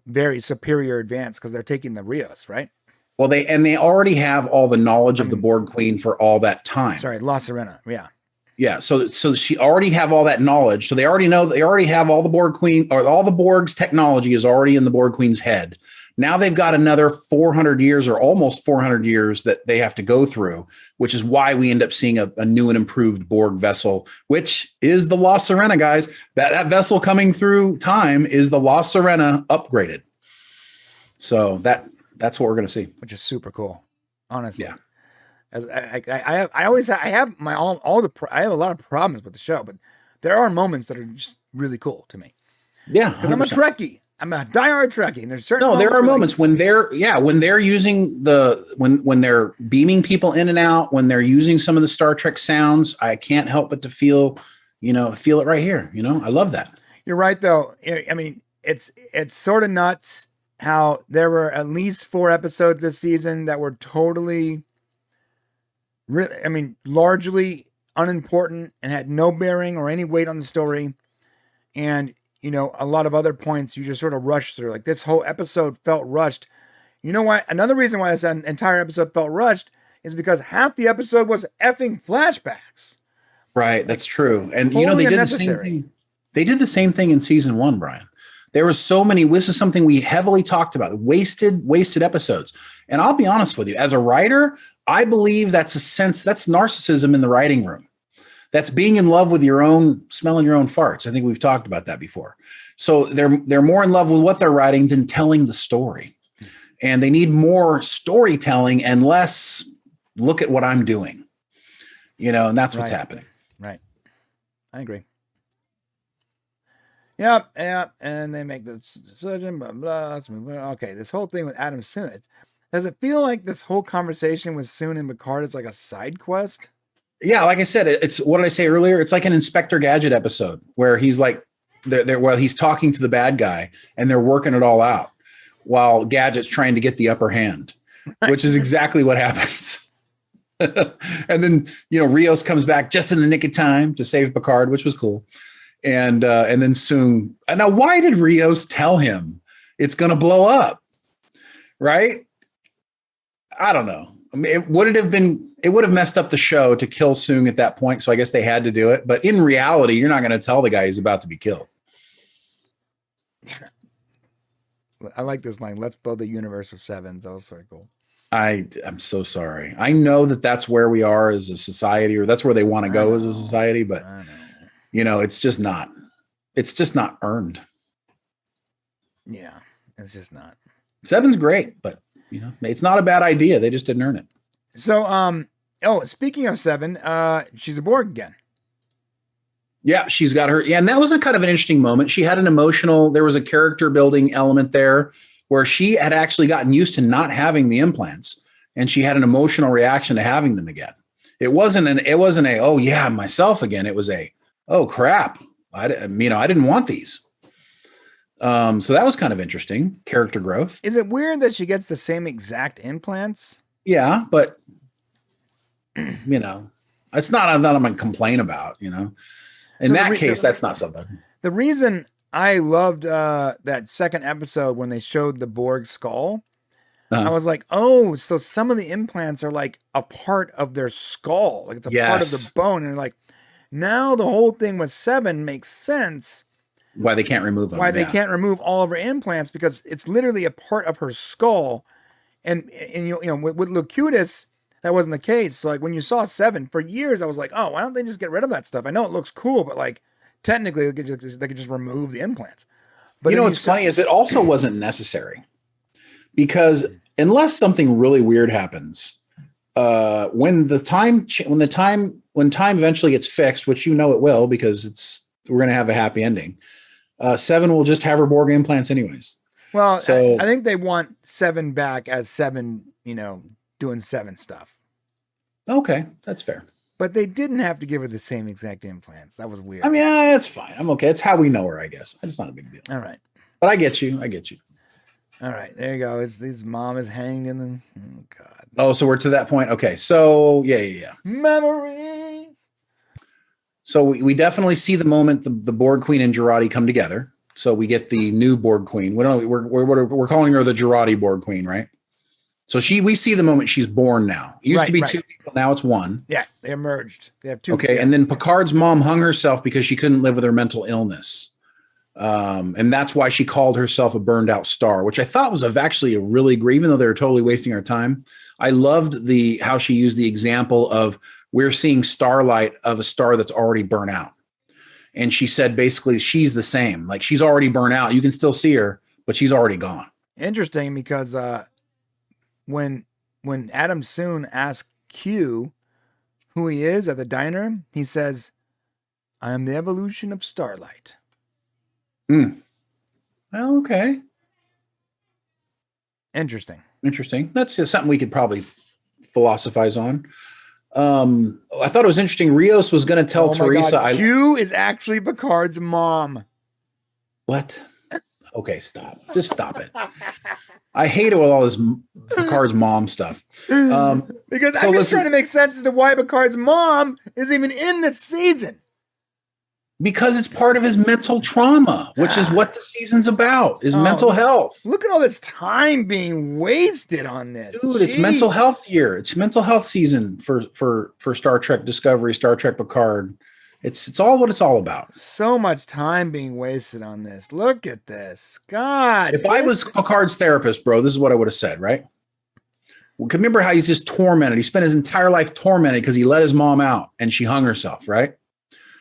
very superior advanced because they're taking the Rios, right? Well, they already have all the knowledge of the Borg Queen for all that time. Sorry, La Sirena, yeah. Yeah, so she already have all that knowledge. So they already have all the Borg Queen, or all the Borg's technology is already in the Borg Queen's head. Now they've got another 400 years or almost 400 years that they have to go through, which is why we end up seeing a new and improved Borg vessel, which is the La Sirena, guys. That vessel coming through time is the La Sirena upgraded. So that's what we're going to see, which is super cool, honestly. Yeah. As I have a lot of problems with the show, but there are moments that are just really cool to me. Yeah, because I'm a Trekkie. I'm a diehard Trekkie, and there's certain there are moments when they're using when they're beaming people in and out, when they're using some of the Star Trek sounds. I can't help but to feel it right here. I love that. You're right, though. I mean, it's sort of nuts how there were at least 4 episodes this season that were totally, largely unimportant and had no bearing or any weight on the story. And, a lot of other points you just sort of rushed through. Like, this whole episode felt rushed. You know what? Another reason why this entire episode felt rushed is because half the episode was effing flashbacks. They did the same thing. They did the same thing in season 1, Brian. There was so many. This is something we heavily talked about. Wasted episodes. And I'll be honest with you, as a writer, I believe that's narcissism in the writing room. That's being in love with smelling your own farts. I think we've talked about that before. So they're more in love with what they're writing than telling the story. And they need more storytelling and less look at what I'm doing. And that's what's happening. Right. I agree. Yep, yep. And they make the decision, blah, blah. Let's move on. Okay, this whole thing with Adam Soon. Does it feel like this whole conversation with Soon and Picard is like a side quest? Yeah, like I said, it's what did I say earlier? It's like an Inspector Gadget episode where he's like, while he's talking to the bad guy and they're working it all out while Gadget's trying to get the upper hand, which is exactly what happens. And then, Rios comes back just in the nick of time to save Picard, which was cool. And then soon, now why did Rios tell him it's going to blow up? Right? I don't know. I mean, it would have messed up the show to kill Soong at that point. So I guess they had to do it. But in reality, you're not going to tell the guy he's about to be killed. I like this line. Let's build a universe of sevens. That was sort of cool. I'm so sorry. I know that's where we are as a society, or that's where they want to go as a society. But it's just not earned. Yeah, it's just not. Seven's great, but it's not a bad idea. They just didn't earn it. So, speaking of Seven, she's a Borg again. Yeah, she's got her. Yeah, and that was a kind of an interesting moment. She had there was a character building element there where she had actually gotten used to not having the implants, and she had an emotional reaction to having them again. It wasn't a, oh yeah, myself again. It was a, oh crap. I didn't want these. So that was kind of interesting. Character growth. Is it weird that she gets the same exact implants? Yeah, but it's not I'm going to complain about, In that case, that's not something. The reason I loved that second episode when they showed the Borg skull, I was like, oh, so some of the implants are like a part of their skull. Like it's a part of the bone. And like now the whole thing with Seven makes sense. Why they can't remove them. Why they can't remove all of her implants, because it's literally a part of her skull. And with Locutus, that wasn't the case. So like when you saw Seven for years, I was like, oh, why don't they just get rid of that stuff? I know it looks cool, but like technically they could just remove the implants. But what's funny is it also wasn't necessary, because unless something really weird happens, when time eventually gets fixed, which it will, because we're going to have a happy ending. Seven will just have her Borg implants anyways. Well, so I think they want Seven back as Seven, doing Seven stuff. Okay, that's fair. But they didn't have to give her the same exact implants. That was weird. I mean, that's fine. I'm okay. It's how we know her, I guess. It's not a big deal. All right. But I get you. All right, there you go. His mom is hanged in the... Oh, God. Oh, so we're to that point. Okay, so yeah. Memories. So we definitely see the moment the Borg Queen and Jurati come together. So we get the new Borg Queen. We're calling her the Jurati Borg Queen, right? So we see the moment she's born now. It used to be two people, now it's one. Yeah, they emerged. They have two. Okay, and then Picard's mom hung herself because she couldn't live with her mental illness. And that's why she called herself a burned out star, which I thought was actually a really great, even though they were totally wasting our time. I loved how she used the example of we're seeing starlight of a star that's already burnt out. And she said, basically, she's the same. Like she's already burnt out. You can still see her, but she's already gone. Interesting, because when Adam Soon asks Q who he is at the diner, he says, I am the evolution of starlight. Okay. Interesting. That's just something we could probably philosophize on. I thought it was interesting. Rios was going to tell Teresa. Q is actually Picard's mom. What? Okay, stop. Just stop it. I hate it with all this Picard's mom stuff. Because I'm just trying to make sense as to why Picard's mom is even in this season. Because it's part of his mental trauma, which is what the season's about, is mental health. Look at all this time being wasted on this. Dude, it's mental health year. It's mental health season for Star Trek Discovery, Star Trek Picard. It's all what it's all about. So much time being wasted on this. Look at this. God. If I was Picard's therapist, bro, this is what I would have said, right? Well, remember how he's just tormented. He spent his entire life tormented because he let his mom out and she hung herself, right?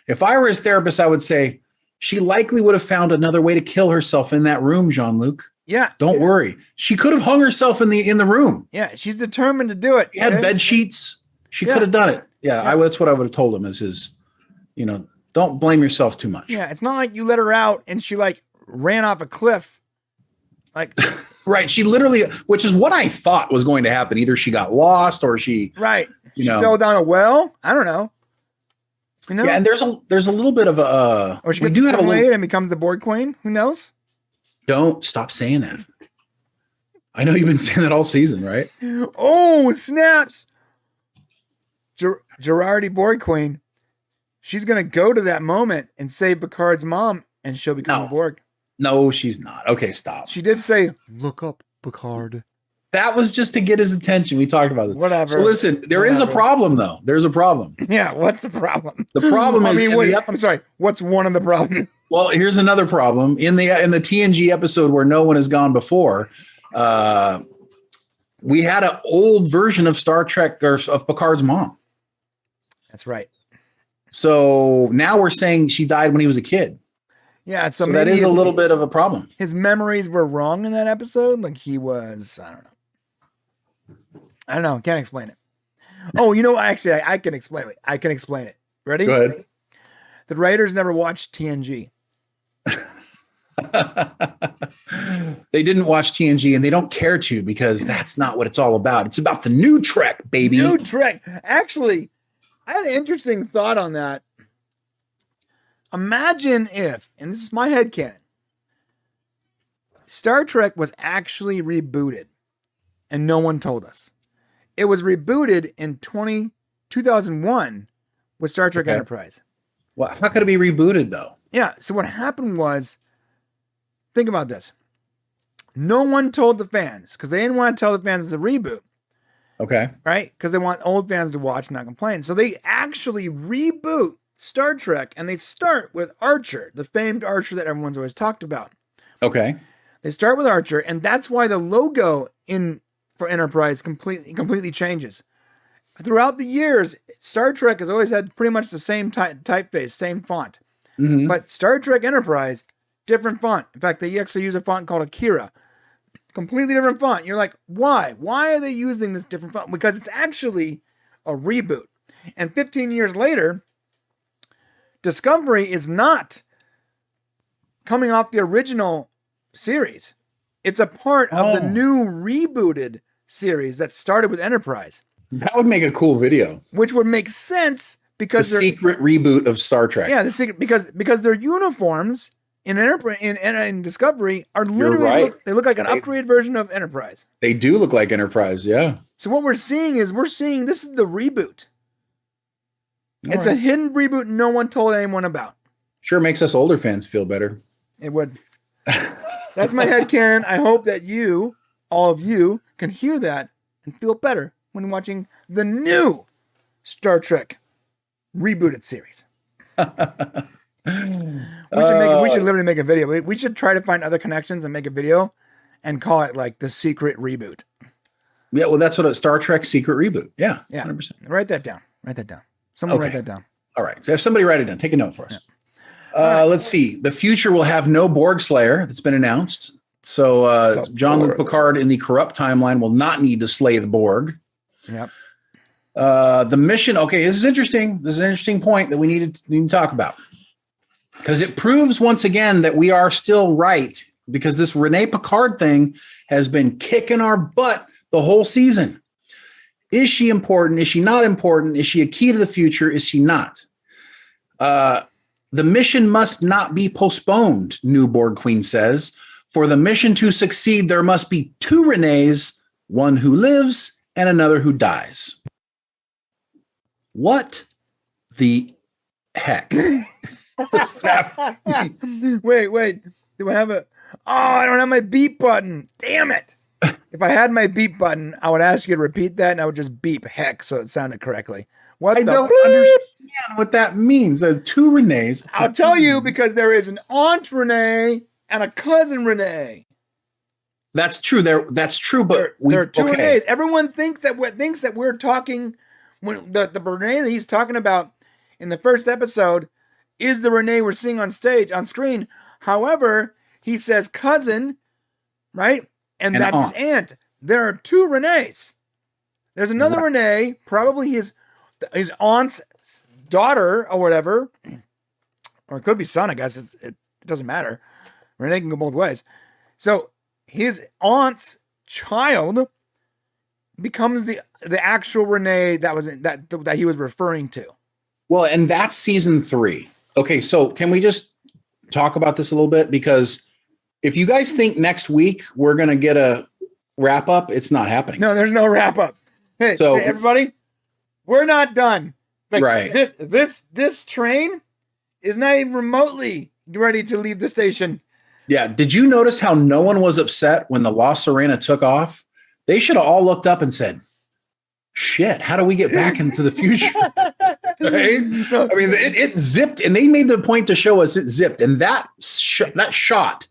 If I were his therapist, I would say she likely would have found another way to kill herself in that room, Jean-Luc. Yeah. Don't worry. She could have hung herself in the room. Yeah, she's determined to do it. She had bed sheets. She could have done it. Yeah. That's what I would have told him as his, Don't blame yourself too much. Yeah, it's not like you let her out and she like ran off a cliff. Like, right. She literally, which is what I thought was going to happen. Either she got lost or she, she fell down a well. I don't know. You know? Yeah, and there's a little bit of a, or she gets assimilated and becomes the Borg Queen. Who knows? Don't stop saying that. I know you've been saying that all season, right? Oh, snaps! Jurati Borg Queen. She's gonna go to that moment and save Picard's mom, and she'll become a Borg. No, she's not. Okay, stop. She did say, "Look up, Picard." That was just to get his attention. We talked about this. Whatever. So listen, there is a problem, though. There's a problem. Yeah, what's the problem? The problem is, I'm sorry. What's one of the problems? Well, here's another problem in the TNG episode where no one has gone before. We had an old version of Star Trek or of Picard's mom. That's right. So now we're saying she died when he was a kid. Yeah, so that is a little bit of a problem. His memories were wrong in that episode. Like he was, I don't know. Can't explain it. Oh, you know, actually, I can explain it. I can explain it. Ready? Go ahead. The writers never watched TNG. They didn't watch TNG and they don't care to because that's not what it's all about. It's about the new Trek, baby. New Trek. Actually, I had an interesting thought on that. Imagine if, and this is my headcanon, Star Trek was actually rebooted and no one told us. It was rebooted in 2001 with Star Trek Enterprise. Well, how could it be rebooted though? Yeah. So what happened was, think about this. No one told the fans because they didn't want to tell the fans it's a reboot. Okay. Right? Because they want old fans to watch and not complain. So they actually reboot Star Trek and they start with Archer, the famed Archer that everyone's always talked about. Okay. They start with Archer, and that's why the logo for Enterprise completely changes. Throughout the years, Star Trek has always had pretty much the same typeface, same font. Mm-hmm. But Star Trek Enterprise, different font. In fact, they actually use a font called Akira. Completely different font. You're like, why? Why are they using this different font? Because it's actually a reboot. And 15 years later, Discovery is not coming off the original series. It's a part of the new rebooted series that started with Enterprise. That would make a cool video. Which would make sense because the secret reboot of Star Trek. Yeah, the secret because their uniforms in Enterprise in Discovery are literally they look like an upgraded version of Enterprise. They do look like Enterprise, yeah. So what we're seeing this is the reboot. It's a hidden reboot no one told anyone about. Sure makes us older fans feel better. It would. That's my headcanon. I hope that all of you, can hear that and feel better when watching the new Star Trek rebooted series. We should literally make a video. We should try to find other connections and make a video and call it like the secret reboot. Yeah, well, that's what a Star Trek secret reboot. Yeah, yeah. 100%. Write that down. Someone write that down. All right. So if somebody write it down, take a note for us. Yeah. Let's see. The future will have no Borg Slayer. That's been announced. So Jean-Luc Picard in the corrupt timeline will not need to slay the Borg. Yep. The mission. Okay, this is interesting. This is an interesting point that we need to talk about because it proves once again that we are still right because this Renee Picard thing has been kicking our butt the whole season. Is she important? Is she not important? Is she a key to the future? Is she not? The mission must not be postponed, new Borg Queen says. For the mission to succeed, there must be two Renees, one who lives and another who dies. What the heck? What's that? Wait. Do I have I don't have my beep button. Damn it. If I had my beep button, I would ask you to repeat that and I would just beep heck so it sounded correctly. I don't understand what that means. There's two Renees. I'll tell you because there is an aunt Renee and a cousin Renee. That's true. That's true, but there are two Renees. Everyone thinks that we're talking when the Renee that he's talking about in the first episode is the Renee we're seeing on screen. However, he says cousin, right? And that's his aunt. There are two Renees. There's another Renee, probably his aunt's daughter or whatever, or it could be son, I guess. It doesn't matter. Renee can go both ways. So his aunt's child becomes the actual Renee that he was referring to. Well, and that's season 3. Okay, so can we just talk about this a little bit? Because if you guys think next week we're going to get a wrap up, it's not happening. No, there's no wrap up. Hey, everybody, we're not done. Like, right. This train is not even remotely ready to leave the station. Yeah. Did you notice how no one was upset when the La Sirena took off? They should have all looked up and said, shit, how do we get back into the future? Right? No. I mean, it zipped, and they made the point to show us it zipped. And that shot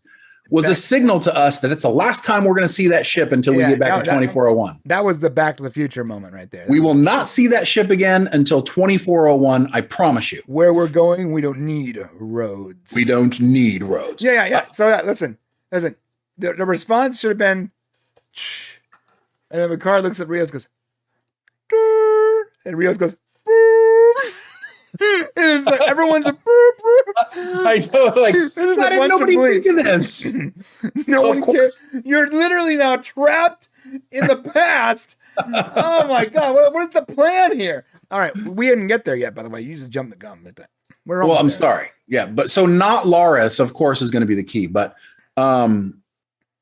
was a signal to us that it's the last time we're going to see that ship until we get back to 2401. That was the Back to the Future moment right there. We will not see that ship again until 2401. I promise you. Where we're going, we don't need roads. We don't need roads. Yeah. So listen. The response should have been, shh. And then Picard looks at Rios, goes, Durr. And Rios goes, and it's like everyone's a burp. I know, like there's a bunch of bleeps. This. No one cares. You're literally now trapped in the past. Oh my god, what is the plan here? All right, we didn't get there yet. By the way, you just jumped the gun. Well, I'm sorry. Yeah, but so not Laris, of course, is going to be the key. But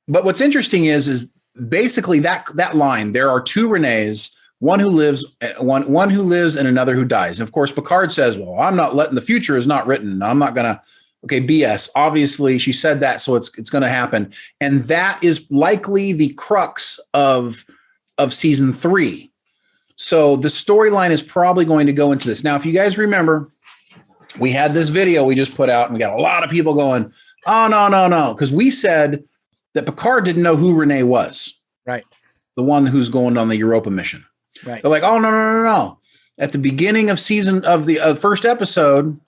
what's interesting is basically that line. There are 2 Renees. One who lives and another who dies. And of course, Picard says, well, I'm not letting, the future is not written. I'm not going to, okay, BS. Obviously, she said that, so it's going to happen. And that is likely the crux of season 3. So the storyline is probably going to go into this. Now, if you guys remember, we had this video we just put out, and we got a lot of people going, oh, no. Because we said that Picard didn't know who Renee was. Right. The one who's going on the Europa mission. Right. They're like, oh, no. At the beginning of the first episode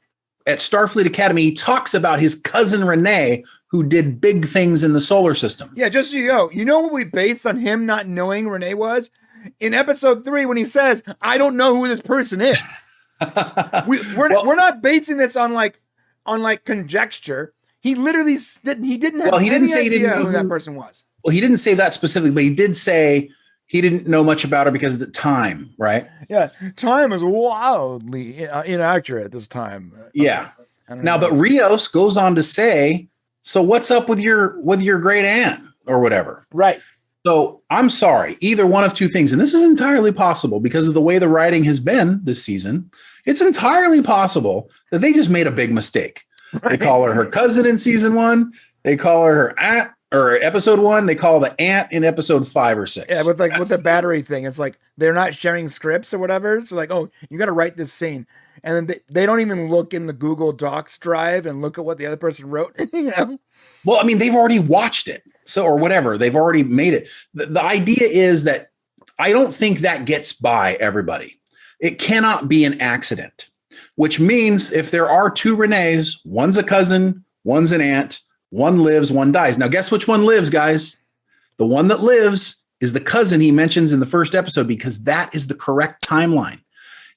at Starfleet Academy, he talks about his cousin Renee, who did big things in the solar system. Yeah, just so you know what we based on him not knowing Renee was? In episode 3, when he says, I don't know who this person is. We're not basing this on conjecture. He literally didn't have any idea who that person was. Well, he didn't say that specifically, but he did say he didn't know much about her because of the time, right? Yeah, time is wildly inaccurate this time. Yeah. Now, but Rios goes on to say, so what's up with your great aunt or whatever? Right. So I'm sorry, either one of 2 things. And this is entirely possible because of the way the writing has been this season. It's entirely possible that they just made a big mistake. Right. They call her cousin in season 1. They call her aunt. Or episode 1, they call the aunt in episode 5 or 6. Yeah, with the battery thing, it's like they're not sharing scripts or whatever. So like, oh, you got to write this scene, and then they don't even look in the Google Docs drive and look at what the other person wrote. You know? Well, I mean, they've already watched it, so or whatever. They've already made it. The idea is that I don't think that gets by everybody. It cannot be an accident, which means if there are 2 Renees, one's a cousin, one's an aunt. One lives, one dies. Now, guess which one lives, guys? The one that lives is the cousin he mentions in the first episode because that is the correct timeline.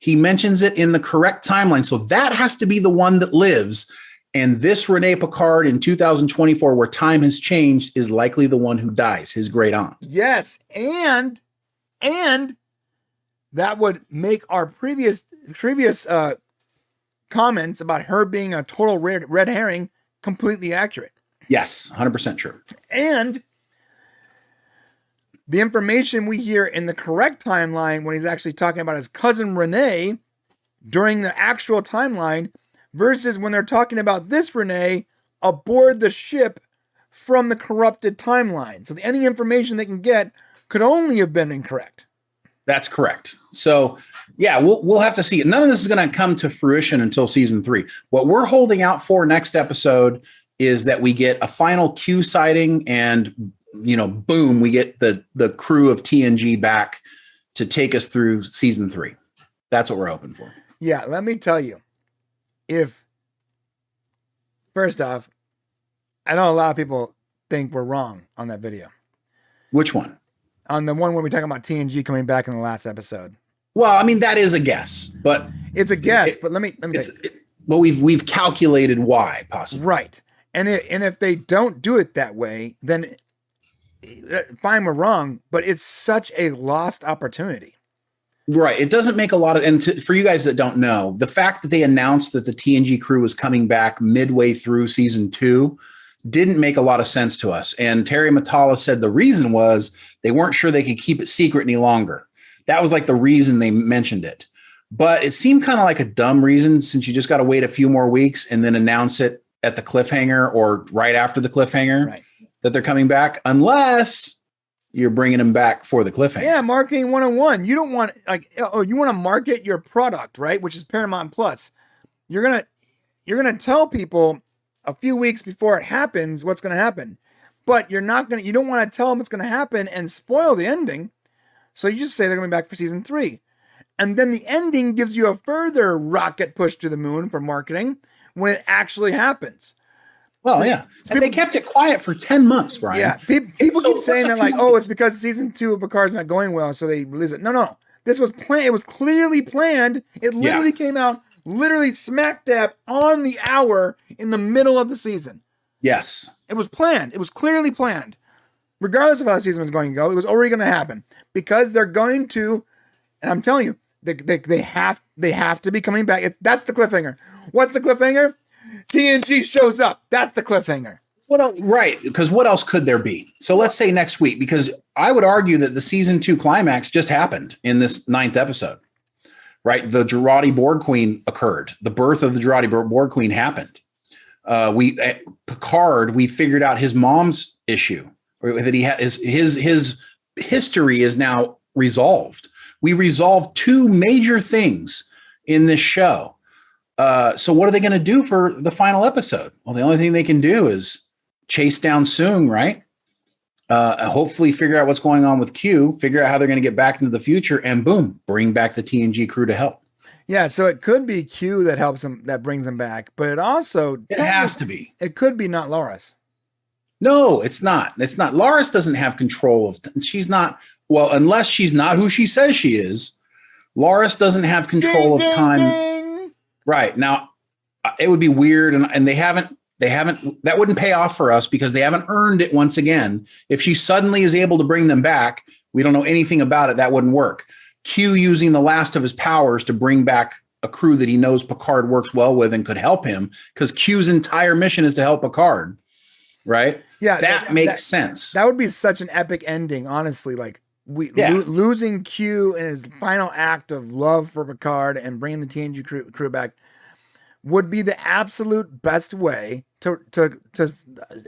He mentions it in the correct timeline. So that has to be the one that lives. And this Renee Picard in 2024, where time has changed, is likely the one who dies, his great aunt. Yes. And that would make our previous comments about her being a total red herring completely accurate. Yes, 100% true. And the information we hear in the correct timeline when he's actually talking about his cousin Renee during the actual timeline versus when they're talking about this Renee aboard the ship from the corrupted timeline. So any information they can get could only have been incorrect. That's correct. So yeah, we'll have to see. None of this is going to come to fruition until season 3. What we're holding out for next episode is that we get a final Q sighting and, boom, we get the crew of TNG back to take us through season 3. That's what we're hoping for. Yeah. Let me tell you, first off, I know a lot of people think we're wrong on that video. Which one? On the one where we're talking about TNG coming back in the last episode. Well, I mean, that is a guess, but it's a guess, but let me Well, we've calculated why, possibly. Right. And if they don't do it that way, then fine, we're wrong, but it's such a lost opportunity. Right. It doesn't make a lot of, and for you guys that don't know, the fact that they announced that the TNG crew was coming back midway through season 2 didn't make a lot of sense to us. And Terry Matala said the reason was they weren't sure they could keep it secret any longer. That was like the reason they mentioned it. But it seemed kind of like a dumb reason, since you just got to wait a few more weeks and then announce it at the cliffhanger or right after the cliffhanger that they're coming back, unless you're bringing them back for the cliffhanger. Yeah, marketing 101. You don't want, like, you want to market your product, right? Which is Paramount Plus. You're gonna tell people a few weeks before it happens what's going to happen, but you don't want to tell them what's going to happen and spoil the ending. So you just say they're coming back for season 3, and then the ending gives you a further rocket push to the moon for marketing when it actually happens. Well, so, and they kept it quiet for 10 months, Brian. Yeah, people keep saying that, like, oh, it's because season 2 of Picard's not going well, so they release it. No. This was planned. It was clearly planned. It literally came out literally smack dab on the hour in the middle of the season. Yes. It was planned. It was clearly planned. Regardless of how the season was going to go, it was already going to happen, because they're going to, and I'm telling you, they have to be coming back. That's the cliffhanger. What's the cliffhanger? TNG shows up. That's the cliffhanger. Right, because what else could there be? So let's say next week, because I would argue that the season 2 climax just happened in this 9th episode, right? The Jurati Borg Queen occurred. The birth of the Jurati Borg Queen happened. Picard, we figured out his mom's issue, that he has his history is now resolved. We resolved 2 major things in this show. So what are they going to do for the final episode? Well, the only thing they can do is chase down Soong, right? Hopefully figure out what's going on with Q, figure out how they're going to get back into the future, and boom, bring back the TNG crew to help. Yeah, so it could be Q that helps him, that brings him back, but it also... It has to be. It could be not Loris. No, it's not. It's not. Loris doesn't have control of... She's not... Well, unless she's not who she says she is, Loris doesn't have control of time. Ding. Right. Now, it would be weird, and they haven't, that wouldn't pay off for us, because they haven't earned it once again. If she suddenly is able to bring them back, we don't know anything about it. That wouldn't work. Q using the last of his powers to bring back a crew that he knows Picard works well with and could help him, because Q's entire mission is to help Picard. Right. Yeah. That makes sense. That would be such an epic ending. Honestly, like losing Q in his final act of love for Picard and bringing the TNG crew back would be the absolute best way to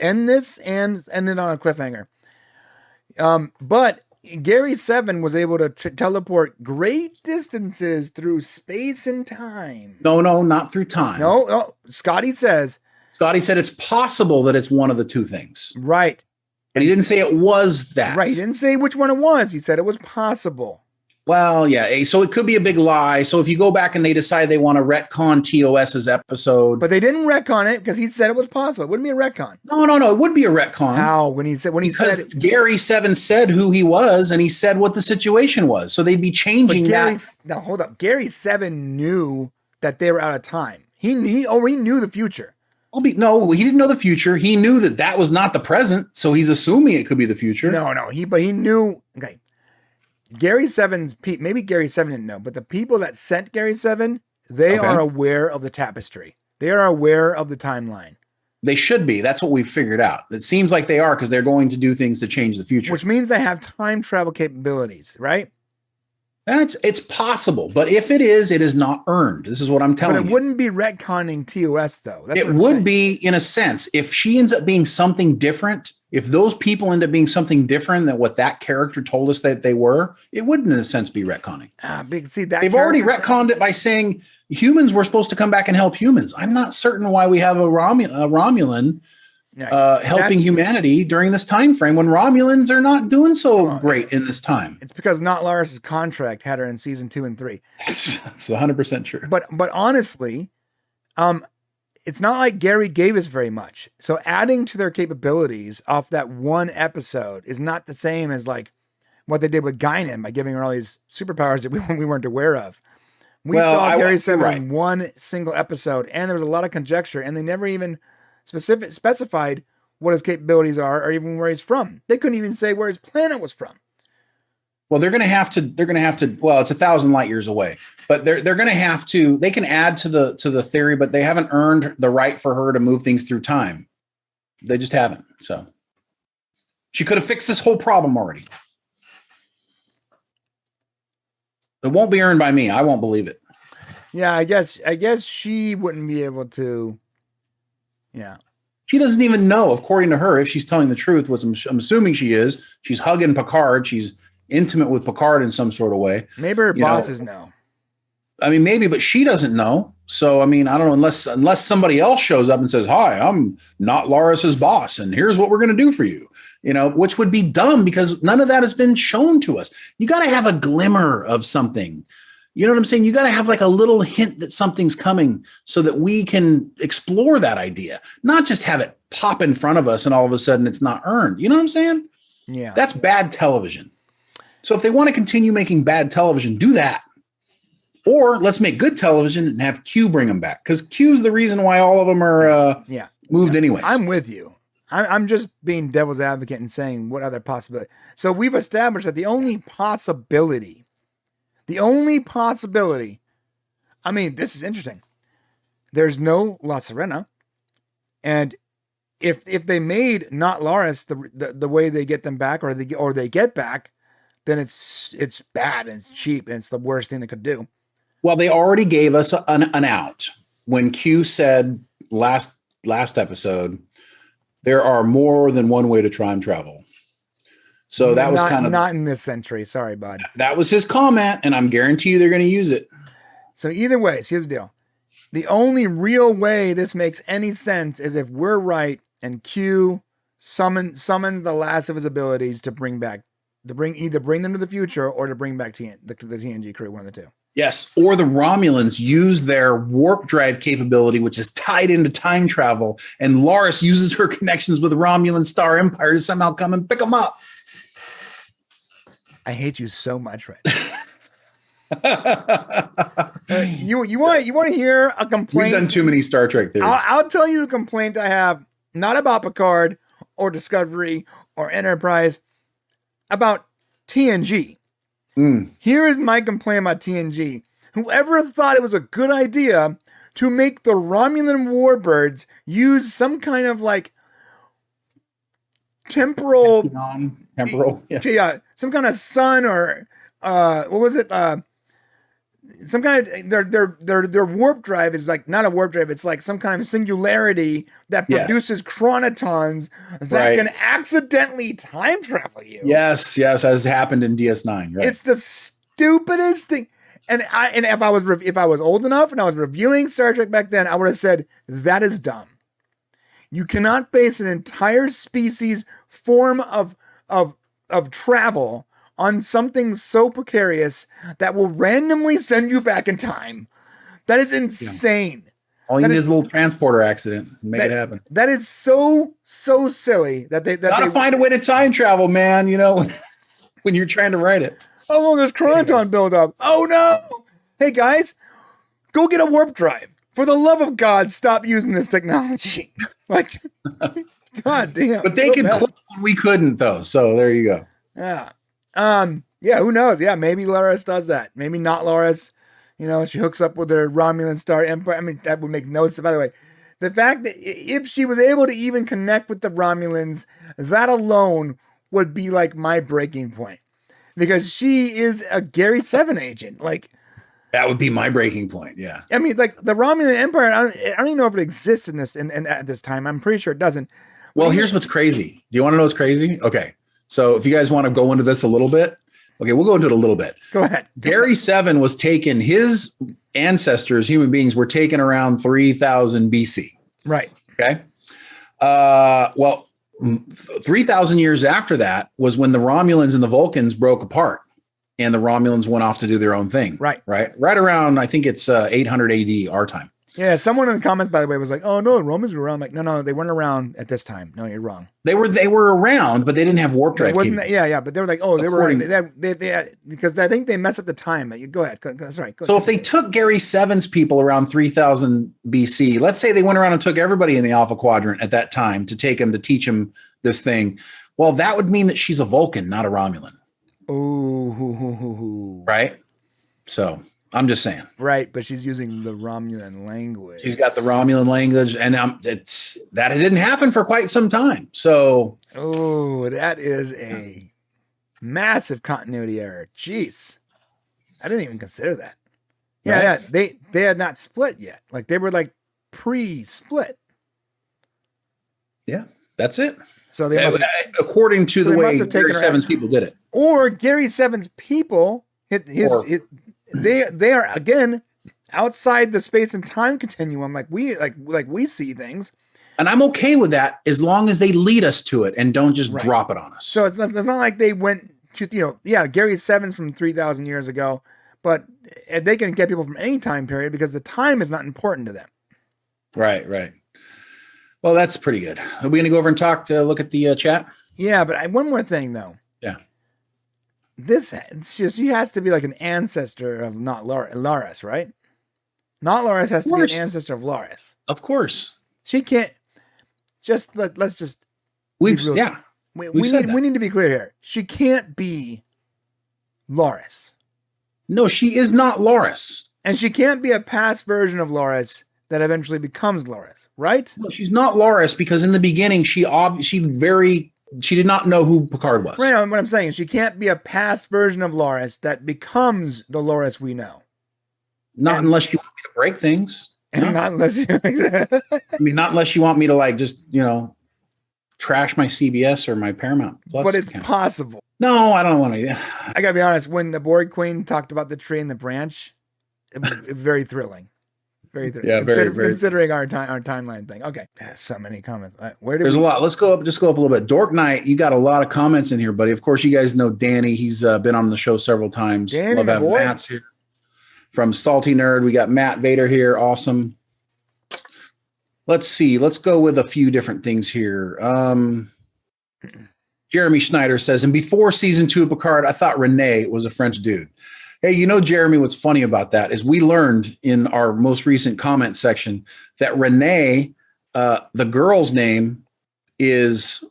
end this and end it on a cliffhanger. But Gary 7 was able to teleport great distances through space and time. No, not through time. No. Scotty said it's possible that it's one of the 2 things. Right. And he didn't say it was that. Right. He didn't say which one it was. He said it was possible. Well, yeah. So it could be a big lie. So if you go back and they decide they want to retcon TOS's episode. But they didn't retcon it, because he said it was possible. It wouldn't be a retcon. No. It would be a retcon. How? Because Gary 7 said who he was, and he said what the situation was. So they'd be changing that. Now, hold up. Gary 7 knew that they were out of time. He already knew the future. No, he didn't know the future. He knew that was not the present, so he's assuming it could be the future. No, but he knew. Okay, Gary 7's maybe Gary 7 didn't know, but the people that sent Gary 7, they are aware of the tapestry. They are aware of the timeline. They should be. That's what we've figured out. It seems like they are, because they're going to do things to change the future, which means they have time travel capabilities, right? It's possible, but if it is not earned. This is what I'm telling you. But it wouldn't be retconning TOS, though. It would be, in a sense, if she ends up being something different. If those people end up being something different than what that character told us that they were, it would, in a sense, be retconning. They've already retconned it by saying humans were supposed to come back and help humans. I'm not certain why we have a Romulan helping humanity during this time frame when Romulans are not doing so great in this time. It's because not Laris's contract had her in season 2 and 3. That's 100% true. But honestly, it's not like Gary gave us very much. So adding to their capabilities off that one episode is not the same as like what they did with Guinan by giving her all these superpowers that we weren't aware of. We saw Gary Seven in one single episode, and there was a lot of conjecture, and they never even specified what his capabilities are or even where he's from. They couldn't even say where his planet was from. Well, they're going to have to, well, it's 1,000 light years away, but they're going to have to, they can add to the theory, but they haven't earned the right for her to move things through time. They just haven't. So she could have fixed this whole problem already. It won't be earned by me. I won't believe it. Yeah, I guess she wouldn't be able to. Yeah. She doesn't even know, according to her, if she's telling the truth, which I'm assuming she is. She's hugging Picard. She's intimate with Picard in some sort of way. Maybe her bosses know. I mean, maybe, but she doesn't know. So, I mean, I don't know, unless somebody else shows up and says, hi, I'm not Laris's boss, and here's what we're going to do for you. You know, which would be dumb because none of that has been shown to us. You got to have a glimmer of something. You know what I'm saying? You got to have like a little hint that something's coming so that we can explore that idea, not just have it pop in front of us and all of a sudden it's not earned. You know what I'm saying? Yeah. That's bad television. So if they want to continue making bad television, do that. Or let's make good television and have Q bring them back, because Q's the reason why all of them are moved anyways. I'm with you. I'm just being devil's advocate and saying what other possibility. So we've established that the only possibility, I mean, this is interesting. There's no La Sirena. And if they made not Laris the way they get them back or they get back, then it's bad and it's cheap and it's the worst thing they could do. Well, they already gave us an out when Q said last episode, there are more than one way to time travel. So that was kind of not in this century. Sorry, bud. That was his comment, and I'm guarantee you they're going to use it. So either way, here's the deal. The only real way this makes any sense is if we're right and Q summons the last of his abilities to either bring them to the future or to bring back the TNG crew, one of the two. Yes, or the Romulans use their warp drive capability, which is tied into time travel, and Laris uses her connections with the Romulan Star Empire to somehow come and pick them up. I hate you so much right now. You want to hear a complaint? We've done too many Star Trek theories. I'll tell you a complaint I have, not about Picard or Discovery or Enterprise, about TNG. Here is my complaint about TNG. Whoever thought it was a good idea to make the Romulan warbirds use some kind of like temporal, some kind of sun or what was it? Some kind of their warp drive is like not a warp drive. It's like some kind of singularity that produces chronotons that can accidentally time travel you. Yes, as happened in DS9. Right. It's the stupidest thing. And if I was old enough and I was reviewing Star Trek back then, I would have said that is dumb. You cannot base an entire species form of travel on something so precarious that will randomly send you back in time. That is insane. All you need is a little transporter accident. Make it happen. That is so silly that they gotta find a way to time travel, man. You know, when you're trying to write it. Oh, well, there's chronoton buildup. Oh no! Hey guys, go get a warp drive. For the love of God, stop using this technology. Like, God damn. But they could click when we couldn't, though. So there you go. Yeah. Who knows? Yeah, maybe Laris does that. Maybe not Laris. You know, she hooks up with her Romulan Star Empire. I mean, that would make no sense. By the way, the fact that if she was able to even connect with the Romulans, that alone would be like my breaking point. Because she is a Gary 7 agent. Like, that would be my breaking point. Yeah. I mean, like the Romulan Empire, I don't even know if it exists in this and at this time. I'm pretty sure it doesn't. Well, here's what's crazy. Do you want to know what's crazy? Okay. So if you guys want to go into this a little bit, okay, we'll go into it a little bit. Go ahead. Gary 7 was taken, his ancestors, human beings, were taken around 3000 BC. Right. Okay. Well, 3,000 years after that was when the Romulans and the Vulcans broke apart and the Romulans went off to do their own thing. Right. Right around, I think it's 800 AD our time. Yeah, someone in the comments, by the way, was like, "Oh no, Romans were around." I'm like, no, they weren't around at this time. No, you're wrong. They were around, but they didn't have warp drive. Wasn't that, yeah, but they were like, oh, they were because I think they messed up the time. Go ahead. That's right. So if they took Gary Seven's people around 3000 BC, let's say they went around and took everybody in the Alpha Quadrant at that time to take him to teach him this thing. Well, that would mean that she's a Vulcan, not a Romulan. Ooh. Right. So I'm just saying. Right, but she's using the Romulan language. She's got the Romulan language, and that didn't happen for quite some time. So, that is a massive continuity error. Jeez, I didn't even consider that. Yeah, right? Yeah, they had not split yet. Like they were like pre-split. Yeah, that's it. So they must have, according to the way Gary Seven's people did it, or Gary Seven's people they are again outside the space and time continuum, like we see things, and I'm okay with that as long as they lead us to it and don't just drop it on us. So it's not like they went to Gary Seven's from 3,000 years ago, but they can get people from any time period because the time is not important to them. Right. Well, that's pretty good. Are we going to go over and look at the chat? Yeah, but one more thing though. Yeah. She has to be like an ancestor of not Laris, right? Not Laris has to be an ancestor of Laris. Of course. She can't let's just we need to be clear here. She can't be Laris. No, she is not Laris. And she can't be a past version of Laris that eventually becomes Laris, right? No, she's not Laris because in the beginning she did not know who Picard was. Right. What I'm saying is she can't be a past version of Laris that becomes the Laris we know. Unless you want me to break things. And not unless you not unless you want me to just trash my CBS or my Paramount Plus. But it's account. possible. No, I don't want to. I gotta be honest, when the Borg Queen talked about the tree and the branch, it was very thrilling. Very thrilling. Yeah, considering our timeline thing. Okay. So many comments. There's a lot. Let's go up a little bit. Dork Knight, you got a lot of comments in here, buddy. Of course, you guys know Danny. He's been on the show several times. Danny, love having Matt's here. From Salty Nerd, we got Matt Vader here. Awesome. Let's see. Let's go with a few different things here. Jeremy Schneider says, and before season 2 of Picard, I thought Rene was a French dude. Hey, Jeremy, what's funny about that is we learned in our most recent comment section that Renee, the girl's name is,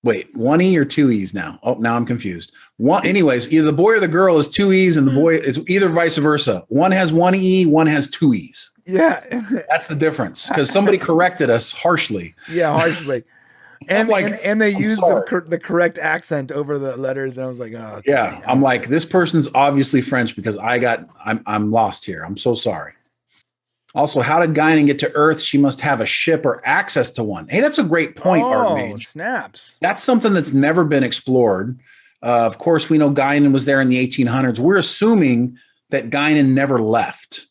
one E or 2 E's now? Oh, now I'm confused. Anyways, either the boy or the girl is 2 E's and the boy is either vice versa. One has 1 E, one has 2 E's. Yeah. That's the difference because somebody corrected us harshly. Yeah, harshly. And they used the correct accent over the letters, and I was like, oh, okay. Yeah. I'm like, this person's obviously French because I'm lost here. I'm so sorry. Also, how did Guinan get to Earth? She must have a ship or access to one. Hey, that's a great point, Artmage. Snaps. That's something that's never been explored. Of course, we know Guinan was there in the 1800s. We're assuming that Guinan never left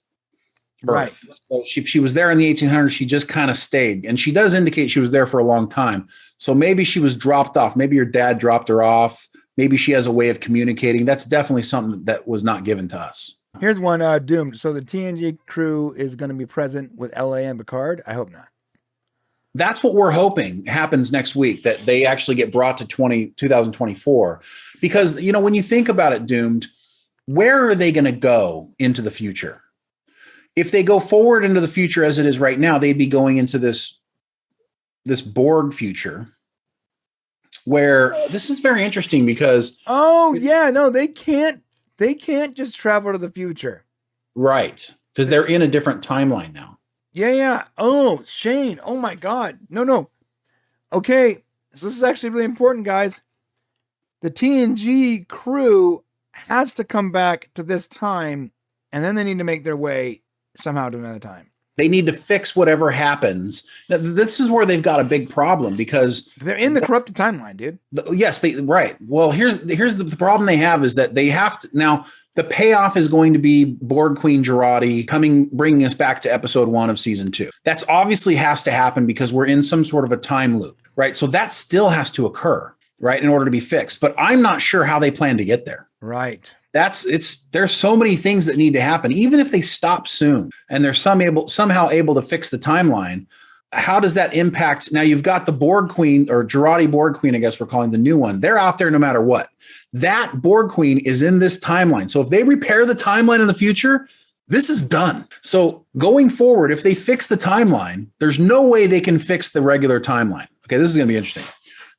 Earth. Right. So she was there in the 1800s. She just kind of stayed. And she does indicate she was there for a long time. So maybe she was dropped off. Maybe your dad dropped her off. Maybe she has a way of communicating. That's definitely something that was not given to us. Here's one, Doomed. So the TNG crew is going to be present with LA and Picard? I hope not. That's what we're hoping happens next week, that they actually get brought to 2024. Because, when you think about it, Doomed, where are they going to go into the future? If they go forward into the future as it is right now, they'd be going into this Borg future where this is very interesting because. Oh, yeah, no, they can't just travel to the future. Right. Because they're in a different timeline now. Yeah. Oh, Shane. Oh my God. No. Okay. So this is actually really important, guys. The TNG crew has to come back to this time, and then they need to make their way somehow to another time. They need to fix whatever happens. Now, this is where they've got a big problem because they're in the corrupted timeline, dude. Yes, right. Well, here's the problem they have is that they have to now. The payoff is going to be Borg Queen Jurati bringing us back to episode 1 of season 2. That's obviously has to happen because we're in some sort of a time loop, right? So that still has to occur, right, in order to be fixed. But I'm not sure how they plan to get there. Right. There's so many things that need to happen. Even if they stop soon and they're somehow able to fix the timeline, how does that impact? Now you've got the Borg Queen, or Jurati Borg Queen, I guess we're calling the new one. They're out there no matter what. That Borg Queen is in this timeline. So if they repair the timeline in the future, this is done. So going forward, if they fix the timeline, there's no way they can fix the regular timeline. Okay, this is going to be interesting.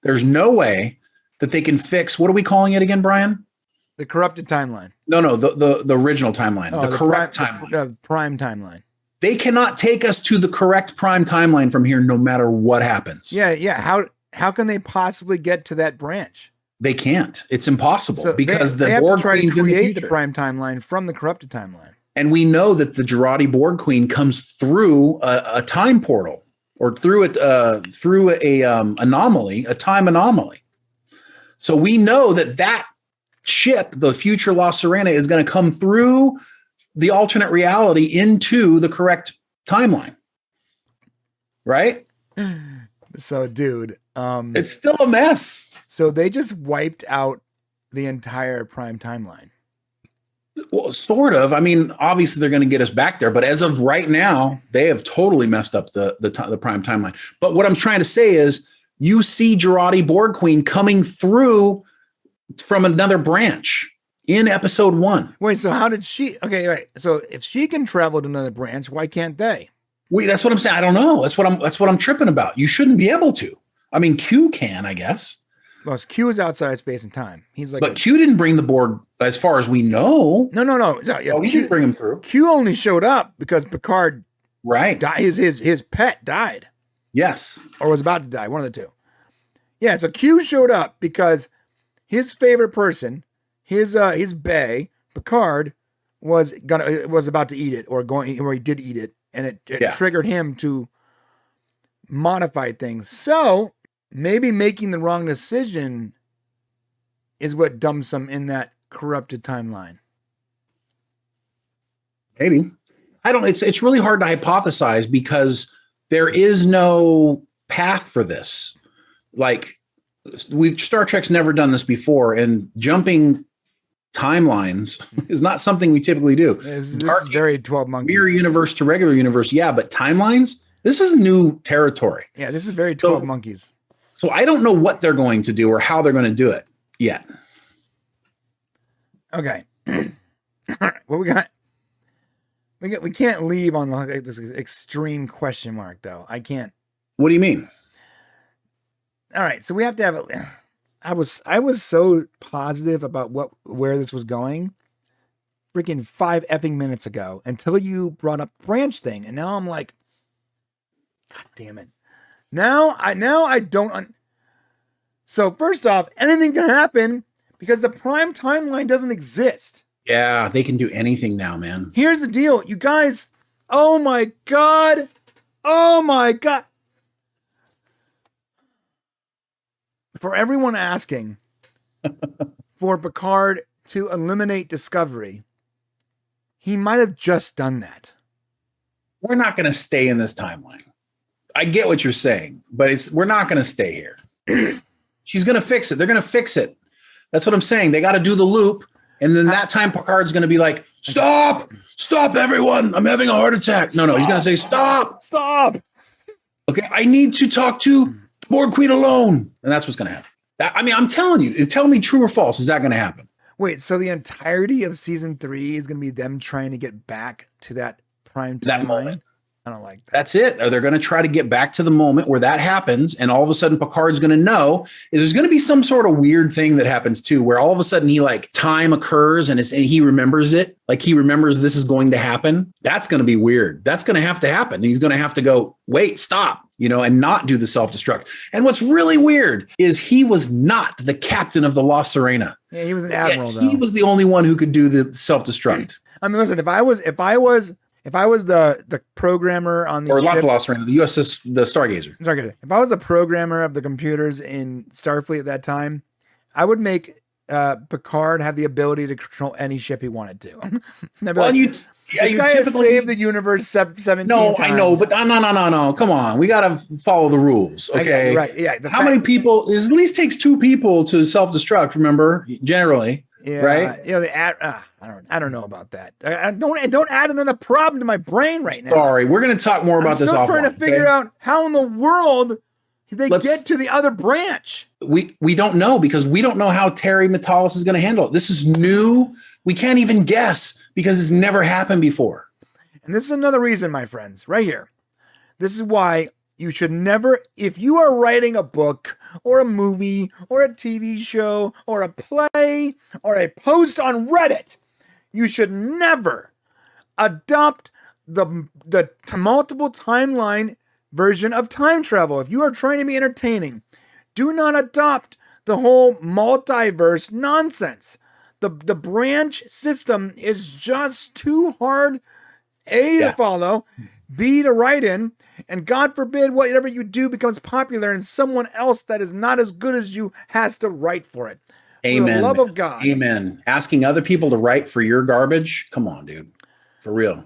There's no way that they can fix, what are we calling it again, Brian? The corrupted timeline. No, the original timeline, the correct timeline. The prime timeline. They cannot take us to the correct prime timeline from here, no matter what happens. Yeah. How can they possibly get to that branch? They can't. It's impossible because they have Borg to try Queen's to create in the prime timeline from the corrupted timeline. And we know that the Jurati Borg Queen comes through a time portal, or through a anomaly, a time anomaly. So we know that ship, the future La Sirena, is going to come through the alternate reality into the correct timeline. Right? So, dude, it's still a mess. So they just wiped out the entire prime timeline. Well, sort of. I mean, obviously they're going to get us back there, but as of right now, they have totally messed up the prime timeline. But what I'm trying to say is, you see Jurati Borg Queen coming through from another branch in episode 1. Wait, so how did she? Okay, right. So if she can travel to another branch, why can't they? Wait, that's what I'm saying. I don't know. That's what I'm tripping about. You shouldn't be able to. I mean, Q can, I guess. Well, Q is outside space and time. He's like, but Q didn't bring the Borg, as far as we know. No. Yeah, he didn't bring him through. Q only showed up because Picard, died. His pet died. Yes, or was about to die. One of the two. Yeah, so Q showed up because his favorite person, his bae, Picard, was about to eat it, or he did eat it, and it triggered him to modify things. So maybe making the wrong decision is what dumps him in that corrupted timeline. Maybe. I don't. It's really hard to hypothesize because there is no path for this. Like, Star Trek's never done this before, and jumping timelines is not something we typically do. This is very 12 Monkeys. Mirror universe to regular universe, yeah, but timelines, this is new territory. Yeah, this is very 12 Monkeys. So I don't know what they're going to do or how they're going to do it yet. Okay. What we got? We can't leave on this extreme question mark, though. I can't. What do you mean? All right, so we have to have it. I was so positive about where this was going, freaking 5 effing minutes ago, until you brought up branch thing, and now I'm like, God damn it! Now I don't. So first off, anything can happen because the prime timeline doesn't exist. Yeah, they can do anything now, man. Here's the deal, you guys. Oh my god. For everyone asking for Picard to eliminate Discovery, he might have just done that. We're not going to stay in this timeline. I get what you're saying, but we're not going to stay here. She's going to fix it. They're going to fix it. That's what I'm saying. They got to do the loop. And then that time Picard's going to be like, stop, everyone. I'm having a heart attack. No, he's going to say, stop. Okay, I need to talk to Borg Queen alone. And that's what's going to happen. I'm telling you, tell me true or false. Is that going to happen? Wait, so the entirety of season 3 is going to be them trying to get back to that prime timeline? That moment. I don't like that. That's it. Or they're going to try to get back to the moment where that happens. And all of a sudden Picard's going to know there's going to be some sort of weird thing that happens too, where all of a sudden time occurs and he remembers it. Like he remembers this is going to happen. That's going to be weird. That's going to have to happen. He's going to have to go, wait, stop, and not do the self-destruct. And what's really weird is he was not the captain of the La Sirena. Yeah, he was an admiral, though. He was the only one who could do the self-destruct. I mean, listen, if I was the programmer on the not the La Sirena, the USS, the Stargazer. If I was the programmer of the computers in Starfleet at that time, I would make Picard have the ability to control any ship he wanted to. This guy has saved the universe 17 times. I know, but no. Come on. We got to follow the rules. Okay. Right. Yeah. How many people? It at least takes 2 people to self-destruct, remember, generally. Yeah, right? you know, the add. I don't know about that. Don't add another problem to my brain right now. Sorry, we're going to talk more about this offline. I'm still trying to figure out how in the world they get to the other branch. We don't know, because we don't know how Terry Metalis is going to handle it. This is new. We can't even guess because it's never happened before. And this is another reason, my friends, right here. This is why you should never, if you are writing a book or a movie or a TV show or a play or a post on Reddit, you should never adopt the multiple timeline version of time travel. If you are trying to be entertaining, do not adopt the whole multiverse nonsense. The branch system is just too hard, to follow, B, to write in, and God forbid whatever you do becomes popular and someone else that is not as good as you has to write for it. Amen. For the love of God. Amen. Asking other people to write for your garbage? Come on, dude. For real.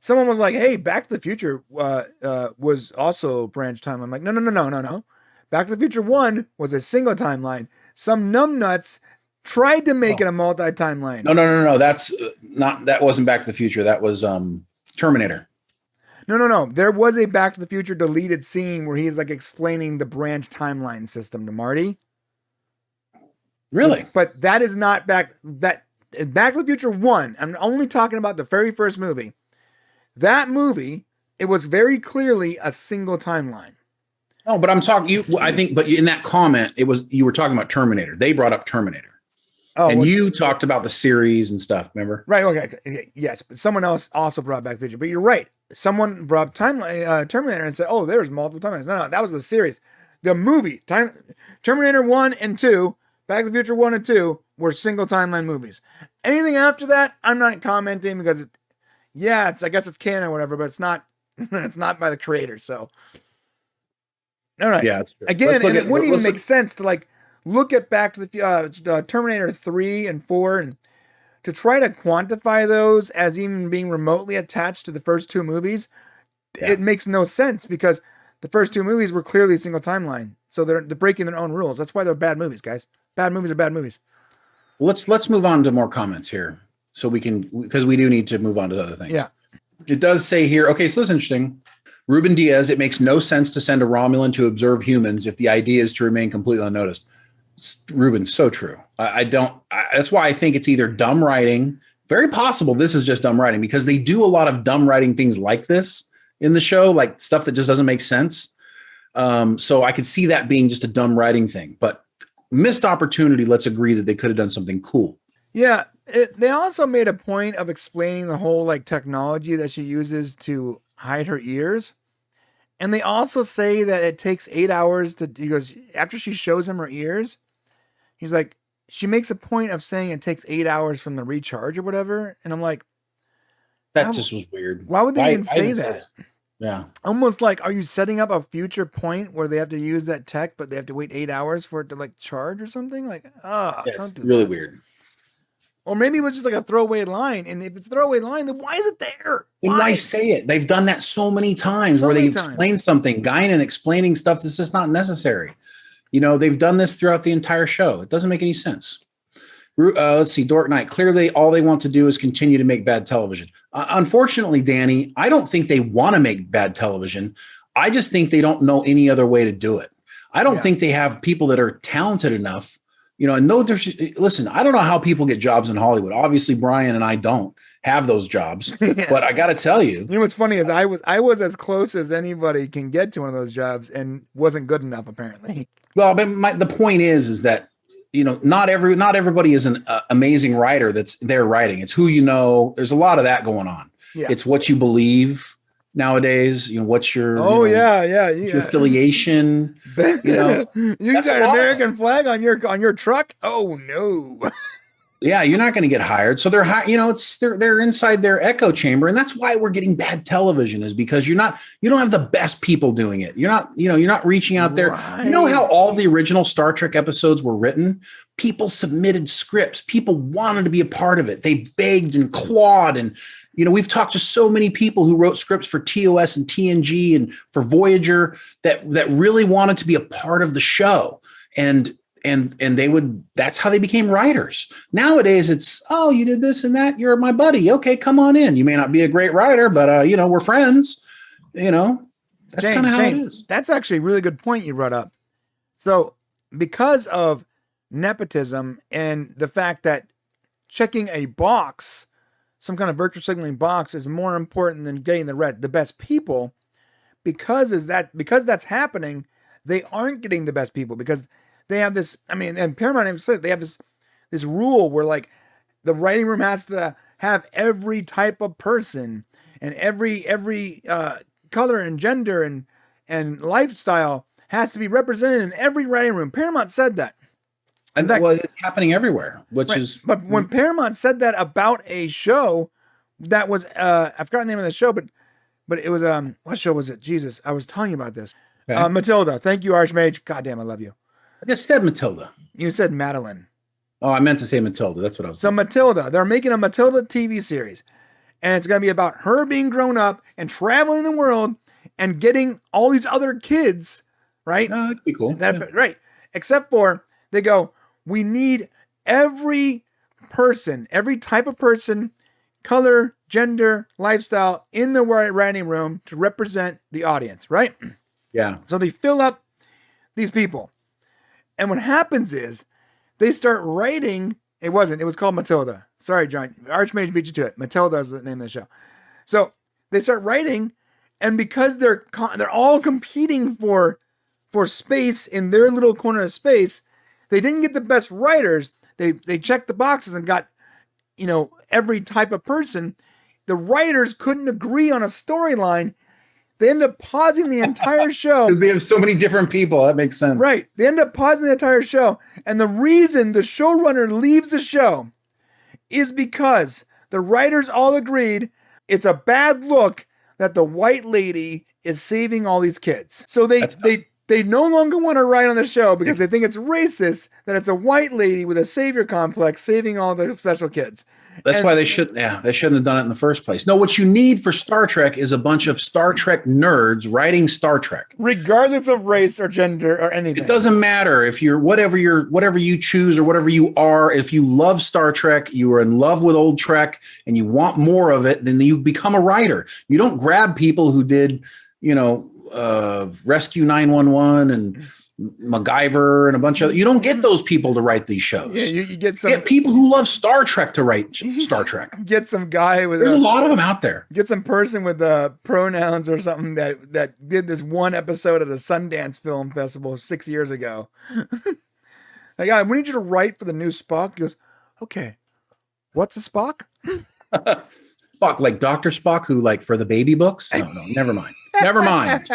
Someone was like, hey, Back to the Future was also branch timeline. I'm like, no. Back to the Future 1 was a single timeline. Some numbnuts tried to make it a multi-timeline. No. That wasn't Back to the Future. That was Terminator. No. There was a Back to the Future deleted scene where he's like explaining the branch timeline system to Marty. Really? But that is not Back to the Future 1. I'm only talking about the very first movie. That movie, it was very clearly a single timeline. No, but I'm talking but in that comment, you were talking about Terminator. They brought up Terminator. And you talked about the series and stuff, remember? Right, okay. Yes, but someone else also brought Back to the Future. But you're right. Someone brought Terminator and said, oh, there's multiple timelines. No, that was the series. The movie, Terminator 1 and 2, Back to the Future 1 and 2 were single timeline movies. Anything after that, I'm not commenting because, I guess it's canon or whatever, but it's not by the creator, so. All right. Yeah, that's true. Again, and it wouldn't even make sense to like look at Back to the Terminator 3 and 4 and to try to quantify those as even being remotely attached to the first two movies. It makes no sense because the first two movies were clearly a single timeline. So they're breaking their own rules. That's why they're bad movies, guys. Bad movies are bad movies. Let's move on to more comments here so we can, because we do need to move on to other things. Yeah. It does say here, okay, so this is interesting. Ruben Diaz, it makes no sense to send a Romulan to observe humans if the idea is to remain completely unnoticed. Ruben, so true. That's why I think it's either dumb writing. Very possible this is just dumb writing because they do a lot of dumb writing things like this in the show, like stuff that just doesn't make sense. So I could see that being just a dumb writing thing, but missed opportunity. Let's agree that they could have done something cool. Yeah. They also made a point of explaining the whole like technology that she uses to hide her ears. And they also say that it takes 8 hours he goes, after she shows him her ears, he's like, she makes a point of saying it takes 8 hours from the recharge or whatever. And I'm like, that just was weird. Why would they even say that? Yeah. Almost like, are you setting up a future point where they have to use that tech, but they have to wait 8 hours for it to like charge or something? Like, don't do really that. Weird. Or maybe it was just like a throwaway line. And if it's a throwaway line, then why is it there? Why say it? They've done that so many times where they explain something. Guinan explaining stuff that's just not necessary. You know, they've done this throughout the entire show. It doesn't make any sense. Let's see, Dork Knight. Clearly, all they want to do is continue to make bad television. Unfortunately, Danny, I don't think they want to make bad television. I just think they don't know any other way to do it. I don't think they have people that are talented enough. You know, and listen, I don't know how people get jobs in Hollywood. Obviously, Brian and I don't have those jobs, but I got to tell you. You know what's funny is I was as close as anybody can get to one of those jobs and wasn't good enough, apparently. Well, but the point is that, you know, not everybody is an amazing writer that's there writing. It's who you know. There's a lot of that going on. Yeah. It's what you believe nowadays. You know, what's your your affiliation. You know, you got an American flag on your truck. Oh no. Yeah, you're not going to get hired. So they're inside their echo chamber, and that's why we're getting bad television is because you don't have the best people doing it. You're not reaching out there. Right. You know how all the original Star Trek episodes were written? People submitted scripts. People wanted to be a part of it. They begged and clawed, and we've talked to so many people who wrote scripts for TOS and TNG and for Voyager that really wanted to be a part of the show. And and that's how they became writers. Nowadays it's, oh, you did this and that, you're my buddy, okay, come on in. You may not be a great writer, but we're friends. That's kind of how it is. That's actually a really good point you brought up. So because of nepotism and the fact that checking a box, some kind of virtual signaling box, is more important than getting the best people, because that's happening, they aren't getting the best people because they have this, and Paramount said they have this rule where like the writing room has to have every type of person and every color and gender and lifestyle has to be represented in every writing room. Paramount said that. And well, it's happening everywhere, which is. But when Paramount said that about a show that was, I forgot the name of the show, but it was, what show was it? Jesus, I was telling you about this. Okay. Matilda. Thank you, Archmage. God damn, I love you. I just said Matilda. You said Madeline. Oh, I meant to say Matilda. That's what I was saying. So Matilda, they're making a Matilda TV series. And it's going to be about her being grown up and traveling the world and getting all these other kids, right? Oh, that'd be cool. Right. Except for, they go, we need every person, every type of person, color, gender, lifestyle in the writing room to represent the audience, right? Yeah. So they fill up these people. And what happens is they start writing. It was called Matilda. Sorry, John. Archmage beat you to it. Matilda is the name of the show. So they start writing, and because they're all competing for space in their little corner of space, they didn't get the best writers. They checked the boxes and got, every type of person. The writers couldn't agree on a storyline. They end up pausing the entire show. We have so many different people. That makes sense. Right. They end up pausing the entire show. And the reason the showrunner leaves the show is because the writers all agreed it's a bad look that the white lady is saving all these kids. So they no longer want to write on the show because they think it's racist that it's a white lady with a savior complex saving all the special kids. That's why they shouldn't have done it in the first place. No, what you need for Star Trek is a bunch of Star Trek nerds writing Star Trek. Regardless of race or gender or anything. It doesn't matter if you're whatever you choose or whatever you are. If you love Star Trek, you are in love with old Trek and you want more of it, then you become a writer. You don't grab people who did, Rescue 911 and MacGyver and a bunch of, you don't get those people to write these shows. Yeah, you get people who love Star Trek to write Star Trek. Get some guy with there's a lot of them out there. Get some person with pronouns or something that did this one episode at a Sundance Film Festival 6 years ago. Like, we need you to write for the new Spock. He goes, okay, what's a Spock? Spock, like Dr. Spock, who like for the baby books? No, never mind. Never mind.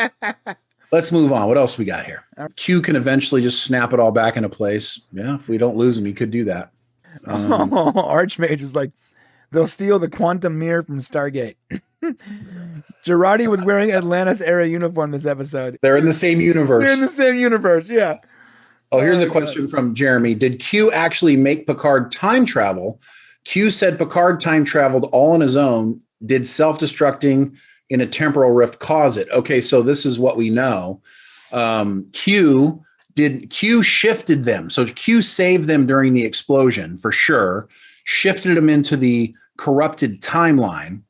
Let's move on. What else we got here? Q can eventually just snap it all back into place. Yeah, if we don't lose him, he could do that. Archmage is like, they'll steal the quantum mirror from Stargate. Jurati was wearing Atlantis era uniform this episode. They're in the same universe. They're in the same universe, yeah. Oh, here's a question from Jeremy. Did Q actually make Picard time travel? Q said Picard time traveled all on his own. Did self-destructing in a temporal rift cause it? Okay, so this is what we know. Q shifted them. So Q saved them during the explosion for sure, shifted them into the corrupted timeline.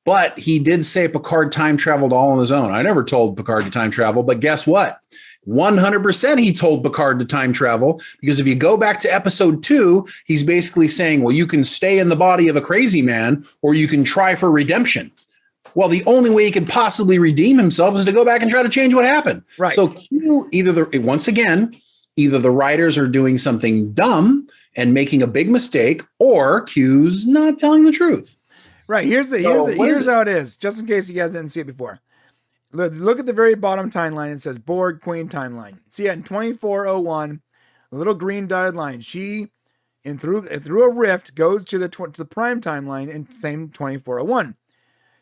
But he did say Picard time traveled all on his own. I never told Picard to time travel, but guess what? 100% he told Picard to time travel, because if you go back to episode 2, he's basically saying, well, you can stay in the body of a crazy man or you can try for redemption. Well, the only way he could possibly redeem himself is to go back and try to change what happened. Right. So Q, either the writers are doing something dumb and making a big mistake, or Q's not telling the truth. Right. Here's how it is, just in case you guys didn't see it before. Look at the very bottom timeline. It says Borg Queen timeline. See, in 2401, a little green dotted line. She, through a rift, goes to the prime timeline in same 2401.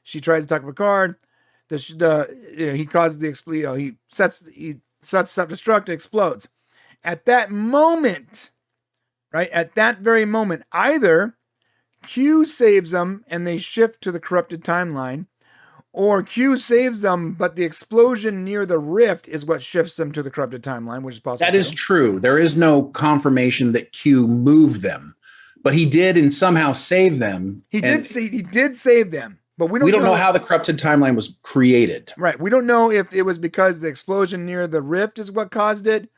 She tries to talk to Picard. He causes the explosion. He sets self-destruct. It explodes. At that moment, right? At that very moment, either Q saves them and they shift to the corrupted timeline, or Q saves them, but the explosion near the rift is what shifts them to the corrupted timeline, which is possible. That is true. There is no confirmation that Q moved them, but he did and somehow save them. He did save them, but we don't know how the corrupted timeline was created. Right. We don't know if it was because the explosion near the rift is what caused it,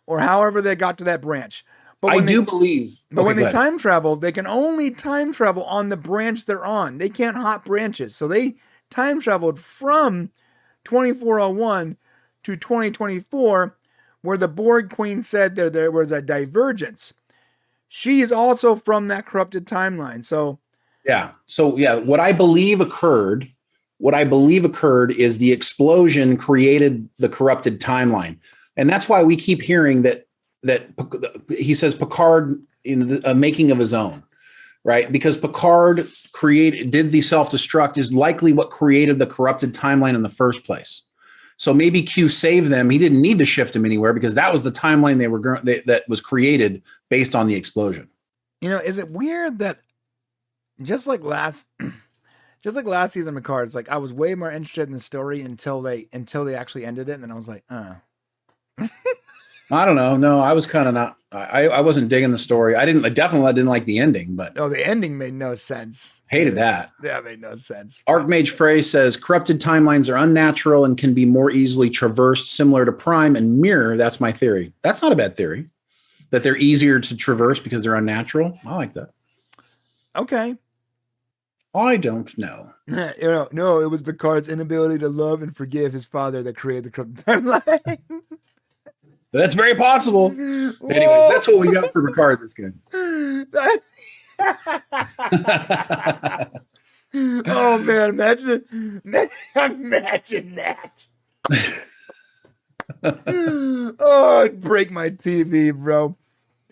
or however they got to that branch. But I do believe. But when they time travel, they can only time travel on the branch they're on. They can't hop branches. So they time traveled from 2401 to 2024, where the Borg Queen said there was a divergence. She is also from that corrupted timeline. So what I believe occurred is the explosion created the corrupted timeline. And that's why we keep hearing that he says Picard in a making of his own, right? Because Picard did the self-destruct is likely what created the corrupted timeline in the first place. So maybe Q saved them. He didn't need to shift them anywhere because that was the timeline that was created based on the explosion. Is it weird that just like last season Picard, it's like I was way more interested in the story until they actually ended it, and then I was like, I don't know. No, I was kind of not. I wasn't digging the story. I definitely didn't like the ending, but the ending made no sense. Hated that. Yeah, it made no sense. Archmage Frey says corrupted timelines are unnatural and can be more easily traversed, similar to Prime and Mirror. That's my theory. That's not a bad theory. That they're easier to traverse because they're unnatural. I like that. Okay. I don't know. No, it was Picard's inability to love and forgive his father that created the corrupted timeline. That's very possible. Anyways, that's what we got for Picard this game. Oh man, imagine that. Oh, I'd break my TV, bro.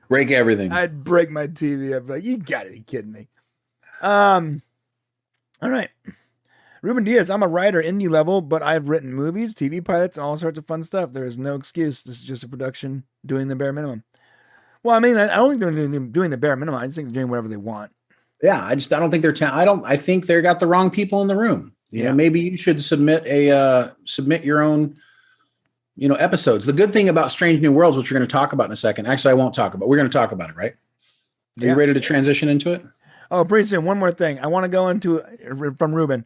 Break everything. I'd break my TV. I'd be like, you gotta be kidding me. All right. Ruben Diaz, I'm a writer, indie level, but I've written movies, TV pilots, and all sorts of fun stuff. There is no excuse. This is just a production doing the bare minimum. Well, I mean, I don't think they're doing the bare minimum. I just think they're doing whatever they want. Yeah, I don't think they're. I think they got the wrong people in the room. You know, maybe you should submit your own, episodes. The good thing about Strange New Worlds, which we're going to talk about in a second. Actually, I won't talk about. We're going to talk about it, right? Are you ready to transition into it? Oh, pretty soon. One more thing. I want to go into from Ruben.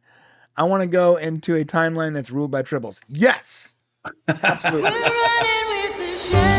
I want to go into a timeline that's ruled by tribbles. Yes, absolutely. We're running with the